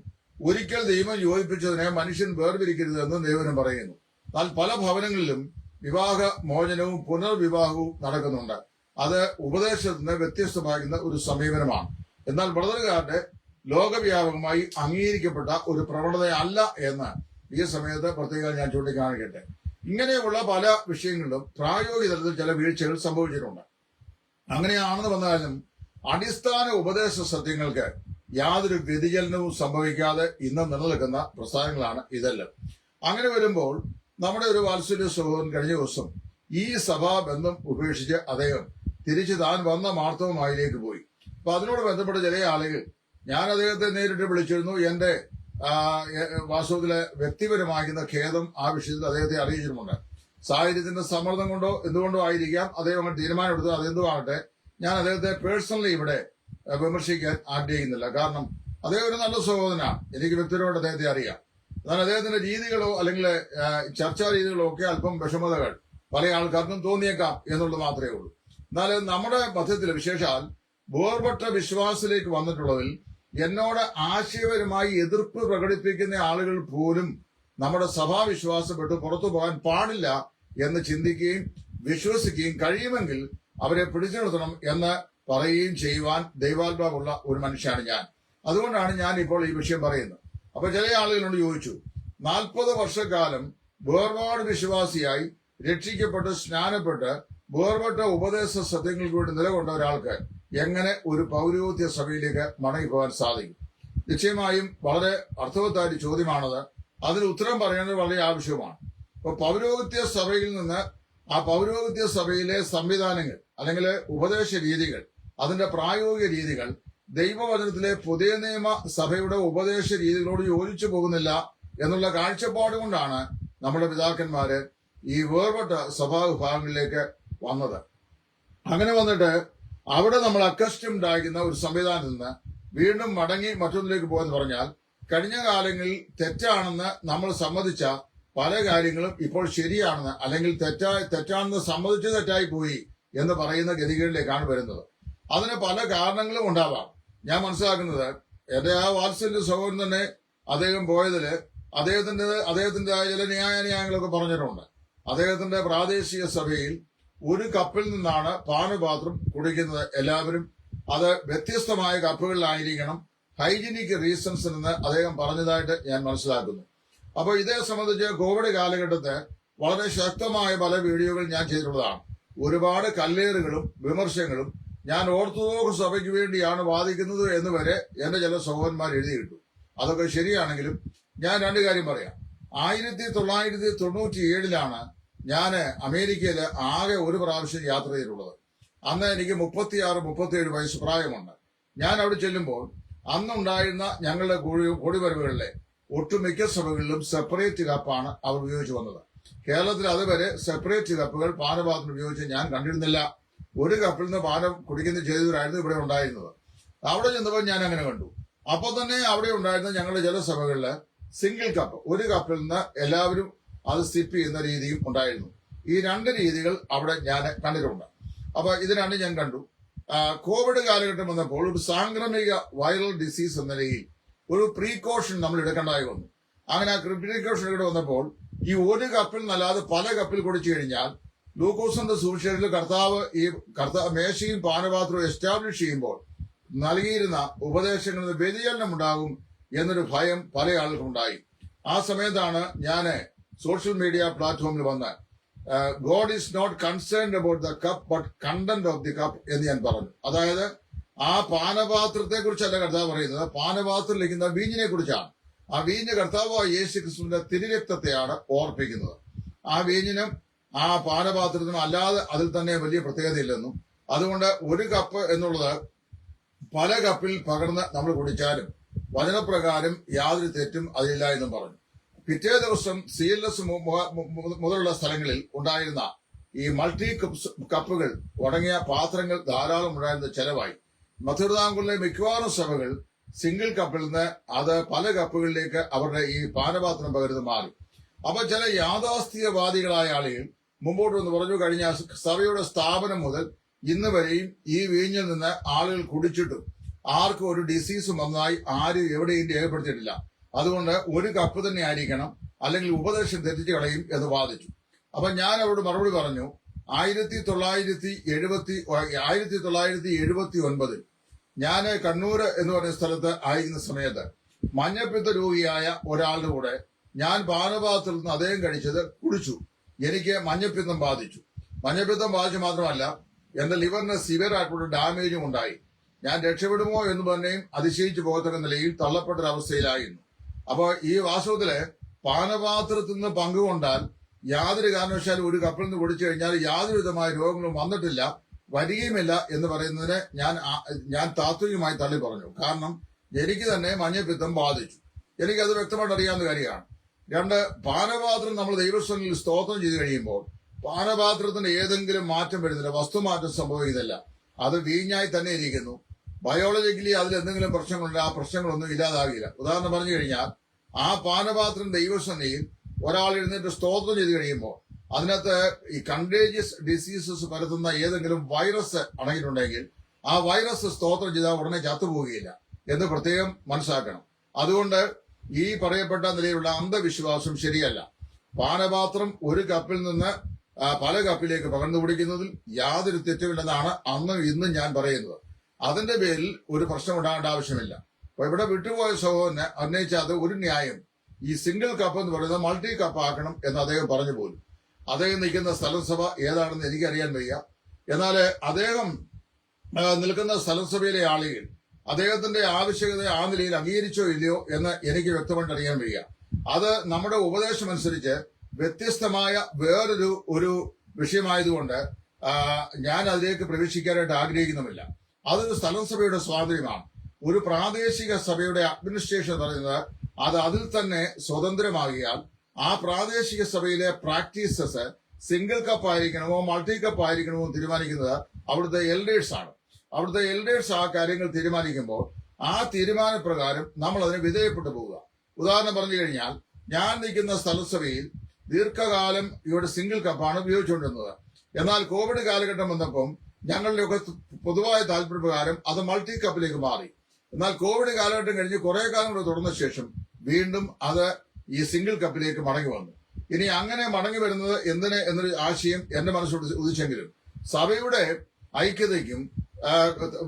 ഒരിക്കൽ ദൈവം യോജിപ്പിച്ചതിനെ മനുഷ്യൻ വേർപിരിക്കരുതെന്നും ദൈവം പറയുന്നു. എന്നാൽ പല ഭവനങ്ങളിലും വിവാഹ മോചനവും പുനർവിവാഹവും നടക്കുന്നുണ്ട്. അത് ഉപദേശത്തിന് വ്യത്യസ്തമാകുന്ന ഒരു സമീപനമാണ്. എന്നാൽ ബ്രദറുകാരുടെ ലോകവ്യാപകമായി അംഗീകരിക്കപ്പെട്ട ഒരു പ്രവണതയല്ല എന്ന് ഈ സമയത്ത് പ്രത്യേകം ഞാൻ ചൂണ്ടിക്കാണിക്കട്ടെ. ഇങ്ങനെയുള്ള പല വിഷയങ്ങളിലും പ്രായോഗിക തലത്തിൽ ചില വീഴ്ചകൾ സംഭവിച്ചിട്ടുണ്ട്. അങ്ങനെയാണെന്ന് വന്നാലും അടിസ്ഥാന ഉപദേശ സത്യങ്ങൾക്ക് യാതൊരു വ്യതിചലനവും സംഭവിക്കാതെ ഇന്നും നിലനിൽക്കുന്ന പ്രസ്ഥാനങ്ങളാണ് ഇതെല്ലാം. അങ്ങനെ വരുമ്പോൾ നമ്മുടെ ഒരു വാത്സല്യ സഹോദരൻ കഴിഞ്ഞ ദിവസം ഈ സഭാബന്ധം ഉപേക്ഷിച്ച് അദ്ദേഹം തിരിച്ച് താൻ വന്ന മാർത്തവമായിലേക്ക് പോയി. അപ്പൊ അതിനോട് ബന്ധപ്പെട്ട ചില ആളുകൾ ഞാൻ അദ്ദേഹത്തെ നേരിട്ട് വിളിച്ചിരുന്നു. എന്റെ വാസ്തവത്തിലെ വ്യക്തിപരമാകുന്ന ഖേദം ആ വിഷയത്തിൽ അദ്ദേഹത്തെ അറിയിച്ചിട്ടുമുണ്ട്. സാഹചര്യത്തിന്റെ സമ്മർദ്ദം കൊണ്ടോ എന്തുകൊണ്ടോ ആയിരിക്കാം അദ്ദേഹം അങ്ങനെ തീരുമാനമെടുത്തത്. അതെന്തോ ആകട്ടെ, ഞാൻ അദ്ദേഹത്തെ പേഴ്സണലി ഇവിടെ വിമർശിക്കാൻ ആഗ്രഹിക്കുന്നില്ല. കാരണം അദ്ദേഹം ഒരു നല്ല സഹോദരനാണ്. എനിക്ക് വ്യക്തിപരമായിട്ട് അദ്ദേഹത്തെ അറിയാം. എന്നാൽ അദ്ദേഹത്തിന്റെ രീതികളോ അല്ലെങ്കിൽ ചർച്ചാ രീതികളോ ഒക്കെ അല്പം വിഷമതകൾ പല ആൾക്കാർക്കും തോന്നിയേക്കാം എന്നുള്ളത് മാത്രമേ ഉള്ളൂ. എന്നാൽ നമ്മുടെ മധ്യത്തിൽ വിശേഷാൽ വേർപെട്ട വിശ്വാസത്തിലേക്ക് വന്നിട്ടുള്ളതിൽ എന്നോട് ആശയപരമായി എതിർപ്പ് പ്രകടിപ്പിക്കുന്ന ആളുകൾ പോലും നമ്മുടെ സഭാവിശ്വാസം വിട്ട് പുറത്തു പോകാൻ പാടില്ല എന്ന് ചിന്തിക്കുകയും വിശ്വസിക്കുകയും കഴിയുമെങ്കിൽ അവരെ പിടിച്ചു നിർത്തണം എന്ന് പറയുകയും ചെയ്യുവാൻ ദൈവാത്മാവുള്ള ഒരു മനുഷ്യനാണ് ഞാൻ. അതുകൊണ്ടാണ് ഞാൻ ഇപ്പോൾ ഈ വിഷയം പറയുന്നത്. അപ്പൊ ചില ആളുകളോട് ചോദിച്ചു, 40 വർഷക്കാലം വേർപാട് വിശ്വാസിയായി രക്ഷിക്കപ്പെട്ട് സ്നാനപ്പെട്ട് വേർപെട്ട ഉപദേശ സത്യങ്ങൾക്ക് വേണ്ടി നിലകൊണ്ട ഒരാൾക്ക് എങ്ങനെ ഒരു പൗരോഹിത്യ സഭയിലേക്ക് മടങ്ങിപ്പോകാൻ സാധിക്കും? നിശ്ചയമായും വളരെ അർത്ഥവത്തായ ചോദ്യമാണത്. അതിന് ഉത്തരം പറയേണ്ടത് വളരെ ആവശ്യമാണ്. ഇപ്പൊ പൗരോഹിത്യ സഭയിൽ നിന്ന് ആ പൗരോഹിത്യ സഭയിലെ സംവിധാനങ്ങൾ അല്ലെങ്കിൽ ഉപദേശ രീതികൾ, അതിന്റെ പ്രായോഗിക രീതികൾ ദൈവവചനത്തിലെ പുതിയ നിയമ സഭയുടെ ഉപദേശ രീതികളോട് യോജിച്ചു പോകുന്നില്ല എന്നുള്ള കാഴ്ചപ്പാട് കൊണ്ടാണ് നമ്മുടെ പിതാക്കന്മാര് ഈ വേർപെട്ട സഭാവിഭാഗങ്ങളിലേക്ക് വന്നത്. അങ്ങനെ വന്നിട്ട് അവിടെ നമ്മൾ അക്കസ്റ്റംഡ് ആയിരിക്കുന്ന ഒരു സംവിധാനത്തിൽ നിന്ന് വീണ്ടും മടങ്ങി മറ്റൊന്നിലേക്ക് പോയെന്ന് പറഞ്ഞാൽ, കഴിഞ്ഞ കാലങ്ങളിൽ തെറ്റാണെന്ന് നമ്മൾ സമ്മതിച്ച പല കാര്യങ്ങളും ഇപ്പോൾ ശരിയാണെന്ന്, അല്ലെങ്കിൽ തെറ്റാണെന്ന് സമ്മതിച്ച് തെറ്റായി പോയി എന്ന് പറയുന്ന ഗതികളിലേക്കാണ് വരുന്നത്. അതിന് പല കാരണങ്ങളും ഉണ്ടാവാം. ഞാൻ മനസ്സിലാക്കുന്നത്, എന്റെ ആ വാത്സല്യ സഹോദരൻ തന്നെ അദ്ദേഹം പോയതില് അദ്ദേഹത്തിന്റെ ചില ന്യായങ്ങളൊക്കെ പറഞ്ഞിട്ടുണ്ട്. അദ്ദേഹത്തിന്റെ പ്രാദേശിക സഭയിൽ ഒരു കപ്പിൽ നിന്നാണ് പാനപാത്രം കുടിക്കുന്നത് എല്ലാവരും. അത് വ്യത്യസ്തമായ കപ്പുകളിലായിരിക്കണം, ഹൈജീനിക് റീസൺസ് എന്ന് അദ്ദേഹം പറഞ്ഞതായിട്ട് ഞാൻ മനസ്സിലാക്കുന്നു. അപ്പൊ ഇതേ സംബന്ധിച്ച് കോവിഡ് കാലഘട്ടത്തെ വളരെ ശക്തമായ പല വീഡിയോകൾ ഞാൻ ചെയ്തിട്ടുള്ളതാണ്. ഒരുപാട് കല്ലേറുകളും വിമർശനങ്ങളും ഞാൻ ഓർത്തഡോക്സ് സഭയ്ക്ക് വേണ്ടിയാണ് വാദിക്കുന്നത് എന്ന് വരെ എന്റെ ചില സഹോദരന്മാർ എഴുതിയിട്ടു. അതൊക്കെ ശരിയാണെങ്കിലും ഞാൻ രണ്ട് കാര്യം പറയാം. 1997 ഞാൻ അമേരിക്കയിൽ ആകെ ഒരു പ്രാവശ്യം യാത്ര ചെയ്തിട്ടുള്ളത്. അന്ന് എനിക്ക് 36-37 വയസ്സ് പ്രായമുണ്ട്. ഞാൻ അവിടെ ചെല്ലുമ്പോൾ അന്നുണ്ടായിരുന്ന ഞങ്ങളുടെ കൂടിവരവുകളിലെ ഒട്ടുമിക്ക സഭകളിലും സെപ്പറേറ്റ് കപ്പാണ് അവർ ഉപയോഗിച്ചു വന്നത്. കേരളത്തിൽ അതുവരെ സെപ്പറേറ്റ് കപ്പുകൾ പാനപാത്രം ഉപയോഗിച്ച് ഞാൻ കണ്ടിരുന്നില്ല. ഒരു കപ്പിൽ നിന്ന് പാനം കുടിക്കുന്ന ചെയ്തവരായിരുന്നു ഇവിടെ ഉണ്ടായിരുന്നത്. അവിടെ ചെന്നപ്പോൾ ഞാൻ അങ്ങനെ കണ്ടു. അപ്പൊ തന്നെ അവിടെ ഉണ്ടായിരുന്ന ഞങ്ങളുടെ ചില സഭകളില് സിംഗിൾ കപ്പ്, ഒരു കപ്പിൽ നിന്ന് എല്ലാവരും അത് സിപ്പ് ചെയ്യുന്ന രീതിയും ഉണ്ടായിരുന്നു. ഈ രണ്ട് രീതികൾ അവിടെ ഞാൻ കണ്ടിട്ടുണ്ട്. അപ്പൊ ഇത് രണ്ടും ഞാൻ കണ്ടു. കോവിഡ് കാലഘട്ടം വന്നപ്പോൾ ഒരു സാംക്രമിക വൈറൽ ഡിസീസ് എന്ന നിലയിൽ ഒരു പ്രീകോഷൻ നമ്മൾ എടുക്കേണ്ടതായി വന്നു. അങ്ങനെ ആ പ്രീകോഷൻ ഇവിടെ വന്നപ്പോൾ ഈ ഒരു കപ്പിൽ നല്ലാതെ പല കപ്പിൽ കുടിച്ചു കഴിഞ്ഞാൽ ലൂക്കോസിന്റെ സുവിശേഷത്തിൽ കർത്താവ് മേശയും പാനപാത്രവും എസ്റ്റാബ്ലിഷ് ചെയ്യുമ്പോൾ നൽകിയിരുന്ന ഉപദേശങ്ങളിൽ നിന്ന് വ്യതിചലനം ഉണ്ടാകും എന്നൊരു ഭയം പല ആളുകൾക്കും ഉണ്ടായി. ആ സമയത്താണ് ഞാൻ സോഷ്യൽ മീഡിയ പ്ലാറ്റ്ഫോമിൽ വന്ന് god is not concerned about the cup but content of the cup എന്ന് ഞാൻ പറഞ്ഞു. അതായത് ആ പാനപാത്രത്തെ കുറിച്ചല്ല കർത്താവ് പറയുന്നത്, പാനപാത്രത്തിലിരിക്കുന്ന വീഞ്ഞിനെ കുറിച്ചാണ്. ആ വീഞ്ഞ് കർത്താവായ യേശു ക്രിസ്തുവിന്റെ തിരുരക്തത്തെയാണ് ഓർപ്പിക്കുന്നത്. ആ വീഞ്ഞിനും ആ പാനപാത്രത്തിനും അല്ലാതെ അതിൽ തന്നെ വലിയ പ്രത്യേകതയില്ലെന്നും, അതുകൊണ്ട് ഒരു കപ്പ് എന്നുള്ളത് പല കപ്പിൽ പകർന്ന് നമ്മൾ കുടിച്ചാലും വചനപ്രകാരം യാതൊരു തെറ്റും അതിലില്ല എന്നും പറഞ്ഞു. പിറ്റേ ദിവസം CLS മുതലുള്ള സ്ഥലങ്ങളിൽ ഉണ്ടായിരുന്ന ഈ മൾട്ടി കപ്പുകൾ അടങ്ങിയ പാത്രങ്ങൾ ധാരാളം ഉണ്ടായിരുന്ന ചെലവായി. മധുരതാങ്കുളിലെ മിക്കവാറും സഭകൾ സിംഗിൾ കപ്പിൽ നിന്ന് അത് പല കപ്പുകളിലേക്ക് അവരുടെ ഈ പാനപാത്രം പകരുന്ന മാറി. അപ്പൊ ചില യാഥാസ്ഥികവാദികളായ ആളുകൾ മുമ്പോട്ട് വന്ന് പറഞ്ഞു, കഴിഞ്ഞ സഭയുടെ സ്ഥാപനം മുതൽ ഇന്ന് വരെയും ഈ വീഞ്ഞിൽ നിന്ന് ആളുകൾ കുടിച്ചിട്ടും ആർക്കും ഒരു ഡിസീസും വന്നതായി ആരും എവിടെയും രേഖപ്പെടുത്തിയിട്ടില്ല. അതുകൊണ്ട് ഒരു കപ്പ് തന്നെ ആയിരിക്കണം, അല്ലെങ്കിൽ ഉപദേശം തെറ്റിച്ച് കളയും എന്ന് വാദിച്ചു. അപ്പൊ ഞാൻ അവരോട് മറുപടി പറഞ്ഞു, 1979 ഞാൻ കണ്ണൂര് എന്ന് പറയുന്ന സ്ഥലത്ത് ആയിരുന്ന സമയത്ത് മഞ്ഞപ്പിത്ത രോഗിയായ ഒരാളുടെ കൂടെ ഞാൻ പാനപാത്രത്തിൽ നിന്ന് അദ്ദേഹം കഴിച്ചത് കുടിച്ചു. എനിക്ക് മഞ്ഞപ്പിത്തം ബാധിച്ചു. മഞ്ഞപ്പിത്തം ബാധിച്ചു മാത്രമല്ല, എന്റെ ലിവറിന് സിവിയർ ആയിട്ടുള്ള ഡാമേജും ഉണ്ടായി. ഞാൻ രക്ഷപ്പെടുമോ എന്ന് തന്നെയും അതിശയിച്ചു പോകത്തക്ക നിലയിൽ തള്ളപ്പെട്ടൊരവസ്ഥയിലായിരുന്നു. അപ്പൊ ഈ വാസ്തവത്തില് പാനപാത്രത്തിൽ നിന്ന് പങ്കുകൊണ്ടാൽ യാതൊരു കാരണവശാലും ഒരു കപ്പിൽ നിന്ന് കുടിച്ചു കഴിഞ്ഞാൽ യാതൊരു വിധമായ രോഗങ്ങളും വന്നിട്ടില്ല, വരികയുമില്ല എന്ന് പറയുന്നതിന് ഞാൻ താത്വികമായി തള്ളി പറഞ്ഞു. കാരണം എനിക്ക് തന്നെ മഞ്ഞപ്പിത്തം ബാധിച്ചു. എനിക്കത് വ്യക്തമായിട്ട് അറിയാവുന്ന കാര്യമാണ്. രണ്ട്, പാനപാത്രം നമ്മൾ ദൈവസ്വനിൽ സ്തോത്രം ചെയ്ത് കഴിയുമ്പോൾ പാനപാത്രത്തിന് ഏതെങ്കിലും മാറ്റം വരുന്നില്ല, വസ്തുമാറ്റം സംഭവിക്കുന്നില്ല. അത് വീഞ്ഞായി തന്നെ ഇരിക്കുന്നു. ബയോളജിക്കലി അതിൽ എന്തെങ്കിലും പ്രശ്നങ്ങളുണ്ട്, ആ പ്രശ്നങ്ങളൊന്നും ഇല്ലാതാകില്ല. ഉദാഹരണം പറഞ്ഞു കഴിഞ്ഞാൽ, ആ പാനപാത്രം ദൈവസന്നിധിയിൽ ഒരാൾ ഇരുന്നിട്ട് സ്തോത്രം ചെയ്ത് കഴിയുമ്പോൾ അതിനകത്ത് ഈ കണ്ടേജിയസ് ഡിസീസസ് പരത്തുന്ന ഏതെങ്കിലും വൈറസ് അടങ്ങിയിട്ടുണ്ടെങ്കിൽ ആ വൈറസ് സ്തോത്രം ചെയ്താൽ ഉടനെ ചത്തുപോവുകയില്ല എന്ന് പ്രത്യേകം മനസ്സിലാക്കണം. അതുകൊണ്ട് ഈ പറയപ്പെട്ട നിലയിലുള്ള അന്ധവിശ്വാസം ശരിയല്ല. പാനപാത്രം ഒരു കപ്പിൽ നിന്ന് പല കപ്പിലേക്ക് പകർന്നു കുടിക്കുന്നതിൽ യാതൊരു തെറ്റുമില്ലെന്നാണ് അന്നും ഇന്നും ഞാൻ പറയുന്നത്. അതിന്റെ പേരിൽ ഒരു പ്രശ്നം ഉണ്ടാകേണ്ട ആവശ്യമില്ല. അപ്പൊ ഇവിടെ വിട്ടുപോയ സഹോദരനെ ഉന്നയിച്ച അത് ഒരു ന്യായം, ഈ സിംഗിൾ കപ്പ് എന്ന് പറയുന്നത് മൾട്ടി കപ്പ് ആക്കണം എന്ന് അദ്ദേഹം പറഞ്ഞു പോലും. അദ്ദേഹം നിൽക്കുന്ന സ്ഥലസഭ ഏതാണെന്ന് എനിക്കറിയാൻ വയ്യ. എന്നാൽ അദ്ദേഹം നിൽക്കുന്ന സ്ഥലസഭയിലെ ആളുകൾ അദ്ദേഹത്തിന്റെ ആവശ്യകത ആ നിലയിൽ അംഗീകരിച്ചോ ഇല്ലയോ എന്ന് എനിക്ക് വ്യക്തമായിട്ട് അറിയാൻ വയ്യ. അത് നമ്മുടെ ഉപദേശം അനുസരിച്ച് വ്യത്യസ്തമായ വേറൊരു വിഷയമായതുകൊണ്ട് ഞാൻ അതിലേക്ക് പ്രവേശിക്കാനായിട്ട് ആഗ്രഹിക്കുന്നുമില്ല. അതൊരു സ്ഥലസഭയുടെ സ്വാതന്ത്ര്യമാണ്. ഒരു പ്രാദേശിക സഭയുടെ അഡ്മിനിസ്ട്രേഷൻ പറയുന്നത് അത് അതിൽ തന്നെ സ്വതന്ത്രമാകിയാൽ ആ പ്രാദേശിക സഭയിലെ പ്രാക്ടീസസ് സിംഗിൾ കപ്പ് ആയിരിക്കണമോ മൾട്ടി കപ്പ് ആയിരിക്കണമോ തീരുമാനിക്കുന്നത് അവിടുത്തെ എൽഡേഴ്സ് ആണ്. അവിടുത്തെ എൽഡേഴ്സ് ആ കാര്യങ്ങൾ തീരുമാനിക്കുമ്പോൾ ആ തീരുമാനപ്രകാരം നമ്മൾ അതിന് വിധേയപ്പെട്ടു പോവുക. ഉദാഹരണം പറഞ്ഞു കഴിഞ്ഞാൽ, ഞാൻ നിൽക്കുന്ന സ്ഥലസഭയിൽ ദീർഘകാലം ഇവിടെ സിംഗിൾ കപ്പാണ് ഉപയോഗിച്ചുകൊണ്ടിരുന്നത്. എന്നാൽ കോവിഡ് കാലഘട്ടം വന്നപ്പം ഞങ്ങളുടെയൊക്കെ പൊതുവായ താല്പര്യപ്രകാരം അത് മൾട്ടി കപ്പിലേക്ക് മാറി. എന്നാൽ കോവിഡ് കാലഘട്ടം കഴിഞ്ഞ് കുറെ കാലം കൂടെ തുടർന്ന ശേഷം വീണ്ടും അത് ഈ സിംഗിൾ കപ്പിലേക്ക് മടങ്ങി വന്നു. ഇനി അങ്ങനെ മടങ്ങി വരുന്നത് എന്തിന് എന്നൊരു ആശയം എന്റെ മനസ്സോട് ഉദിച്ചെങ്കിലും സഭയുടെ ഐക്യതയ്ക്കും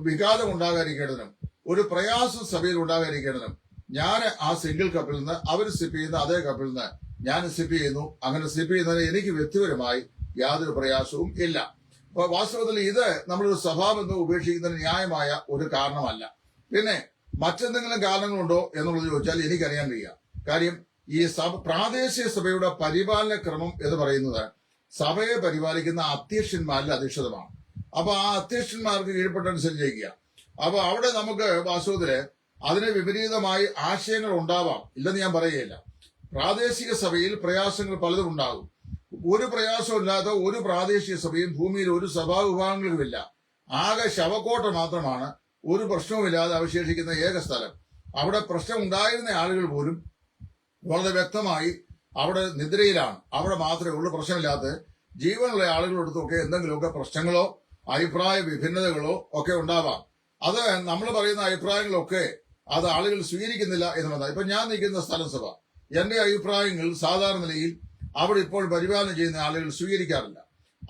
വിഘാതം ഉണ്ടാകാതിരിക്കേണ്ടതിനും ഒരു പ്രയാസം സഭയിൽ ഉണ്ടാകാതിരിക്കേണ്ടതിനും ഞാൻ ആ സിംഗിൾ കപ്പിൽ നിന്ന് അവർ സിപ്പ് ചെയ്യുന്ന അതേ കപ്പിൽ നിന്ന് ഞാൻ സിപ്പ് ചെയ്യുന്നു. അങ്ങനെ സിപ്പ് ചെയ്യുന്നതിന് എനിക്ക് വ്യക്തിപരമായി യാതൊരു പ്രയാസവും ഇല്ല. അപ്പൊ വാസ്തവത്തിൽ ഇത് നമ്മളൊരു സഭാബന്ധം ഉപേക്ഷിക്കുന്നതിന് ന്യായമായ ഒരു കാരണമല്ല. പിന്നെ മറ്റെന്തെങ്കിലും കാരണങ്ങളുണ്ടോ എന്നുള്ളത് ചോദിച്ചാൽ എനിക്കറിയാൻ വയ്യ. കാര്യം ഈ പ്രാദേശിക സഭയുടെ പരിപാലന ക്രമം എന്ന് പറയുന്നത് സഭയെ പരിപാലിക്കുന്ന അധ്യക്ഷന്മാരിൽ അധിഷ്ഠിതമാണ്. അപ്പൊ ആ അധ്യക്ഷന്മാർക്ക് കീഴ്പ്പെട്ടനുസരിച്ചിരിക്കുക. അപ്പൊ അവിടെ നമുക്ക് വാസ്തവത്തില് അതിന് വിപരീതമായി ആശയങ്ങൾ ഉണ്ടാവാം, ഇല്ലെന്ന് ഞാൻ പറയുകയില്ല. പ്രാദേശിക സഭയിൽ പ്രയാസങ്ങൾ പലതും ഉണ്ടാകും. ഒരു പ്രയാസവും ഇല്ലാത്ത ഒരു പ്രാദേശിക സഭയും ഭൂമിയിൽ ഒരു സഭാ വിഭാഗങ്ങളുമില്ല. ആകെ ശവക്കോട്ട മാത്രമാണ് ഒരു പ്രശ്നവുമില്ലാതെ അവശേഷിക്കുന്ന ഏക സ്ഥലം. അവിടെ പ്രശ്നം ഉണ്ടായിരുന്ന ആളുകൾ പോലും വളരെ വ്യക്തമായി അവിടെ നിദ്രയിലാണ്. അവിടെ മാത്രമേ ഉള്ളൂ പ്രശ്നമില്ലാത്ത. ജീവനുള്ള ആളുകളെടുത്തൊക്കെ എന്തെങ്കിലുമൊക്കെ പ്രശ്നങ്ങളോ അഭിപ്രായ വിഭിന്നതകളോ ഒക്കെ ഉണ്ടാവാം. അത് നമ്മൾ പറയുന്ന അഭിപ്രായങ്ങളൊക്കെ അത് ആളുകൾ സ്വീകരിക്കുന്നില്ല എന്നുള്ളതാണ്. ഇപ്പൊ ഞാൻ നിൽക്കുന്ന സ്ഥലസഭ, എന്റെ അഭിപ്രായങ്ങൾ സാധാരണ നിലയിൽ അവിടെ ഇപ്പോൾ പരിപാലനം ചെയ്യുന്ന ആളുകൾ സ്വീകരിക്കാറില്ല.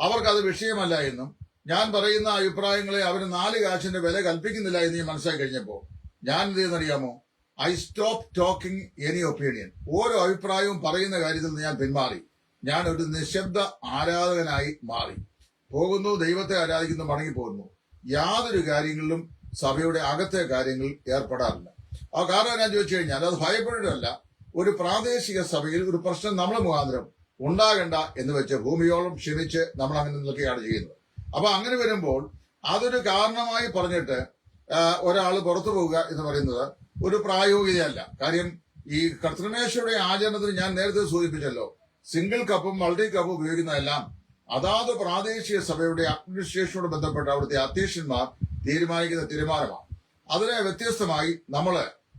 അവർക്കത് വിഷയമല്ല എന്നും ഞാൻ പറയുന്ന അഭിപ്രായങ്ങളെ അവർ 4 കാശിന്റെ വില കൽപ്പിക്കുന്നില്ല എന്ന് ഞാൻ മനസ്സിലാക്കി കഴിഞ്ഞപ്പോൾ ഞാൻ എന്ത് ചെയ്യുന്നറിയാമോ? I stop talking any opinion. ഓരോ അഭിപ്രായവും പറയുന്ന കാര്യത്തിൽ നിന്ന് ഞാൻ പിന്മാറി. ഞാൻ ഒരു നിശബ്ദ ആരാധകനായി മാറി പോകുന്നു. ദൈവത്തെ ആരാധിക്കുന്നു, മടങ്ങിപ്പോകുന്നു. യാതൊരു കാര്യങ്ങളിലും സഭയുടെ അകത്തെ കാര്യങ്ങളിൽ ഏർപ്പെടാറില്ല. ആ കാരണം ഞാൻ ചോദിച്ചു കഴിഞ്ഞാൽ അത് ഭയപ്പെട്ടിട്ടല്ല. ഒരു പ്രാദേശിക സഭയിൽ ഒരു പ്രശ്നം നമ്മൾ മുഖാന്തരം ഉണ്ടാകണ്ട എന്ന് വെച്ച് ഭൂമിയോളം ക്ഷമിച്ച് നമ്മൾ അങ്ങനെ നിൽക്കുകയാണ് ചെയ്യുന്നത്. അപ്പൊ അങ്ങനെ വരുമ്പോൾ അതൊരു കാരണമായി പറഞ്ഞിട്ട് ഒരാൾ പുറത്തു പോവുക എന്ന് പറയുന്നത് ഒരു പ്രായോഗികതയല്ല. കാര്യം ഈ കർത്തൃമേശയുടെ ആചരണത്തിന് ഞാൻ നേരത്തെ സൂചിപ്പിച്ചല്ലോ, സിംഗിൾ കപ്പും മൾട്ടി കപ്പും ഉപയോഗിക്കുന്നതെല്ലാം അതാത് പ്രാദേശിക സഭയുടെ അഡ്മിനിസ്ട്രേഷനോട് ബന്ധപ്പെട്ട അവിടുത്തെ അധ്യക്ഷന്മാർ തീരുമാനിക്കുന്ന തീരുമാനമാണ്. അതിനെ വ്യത്യസ്തമായി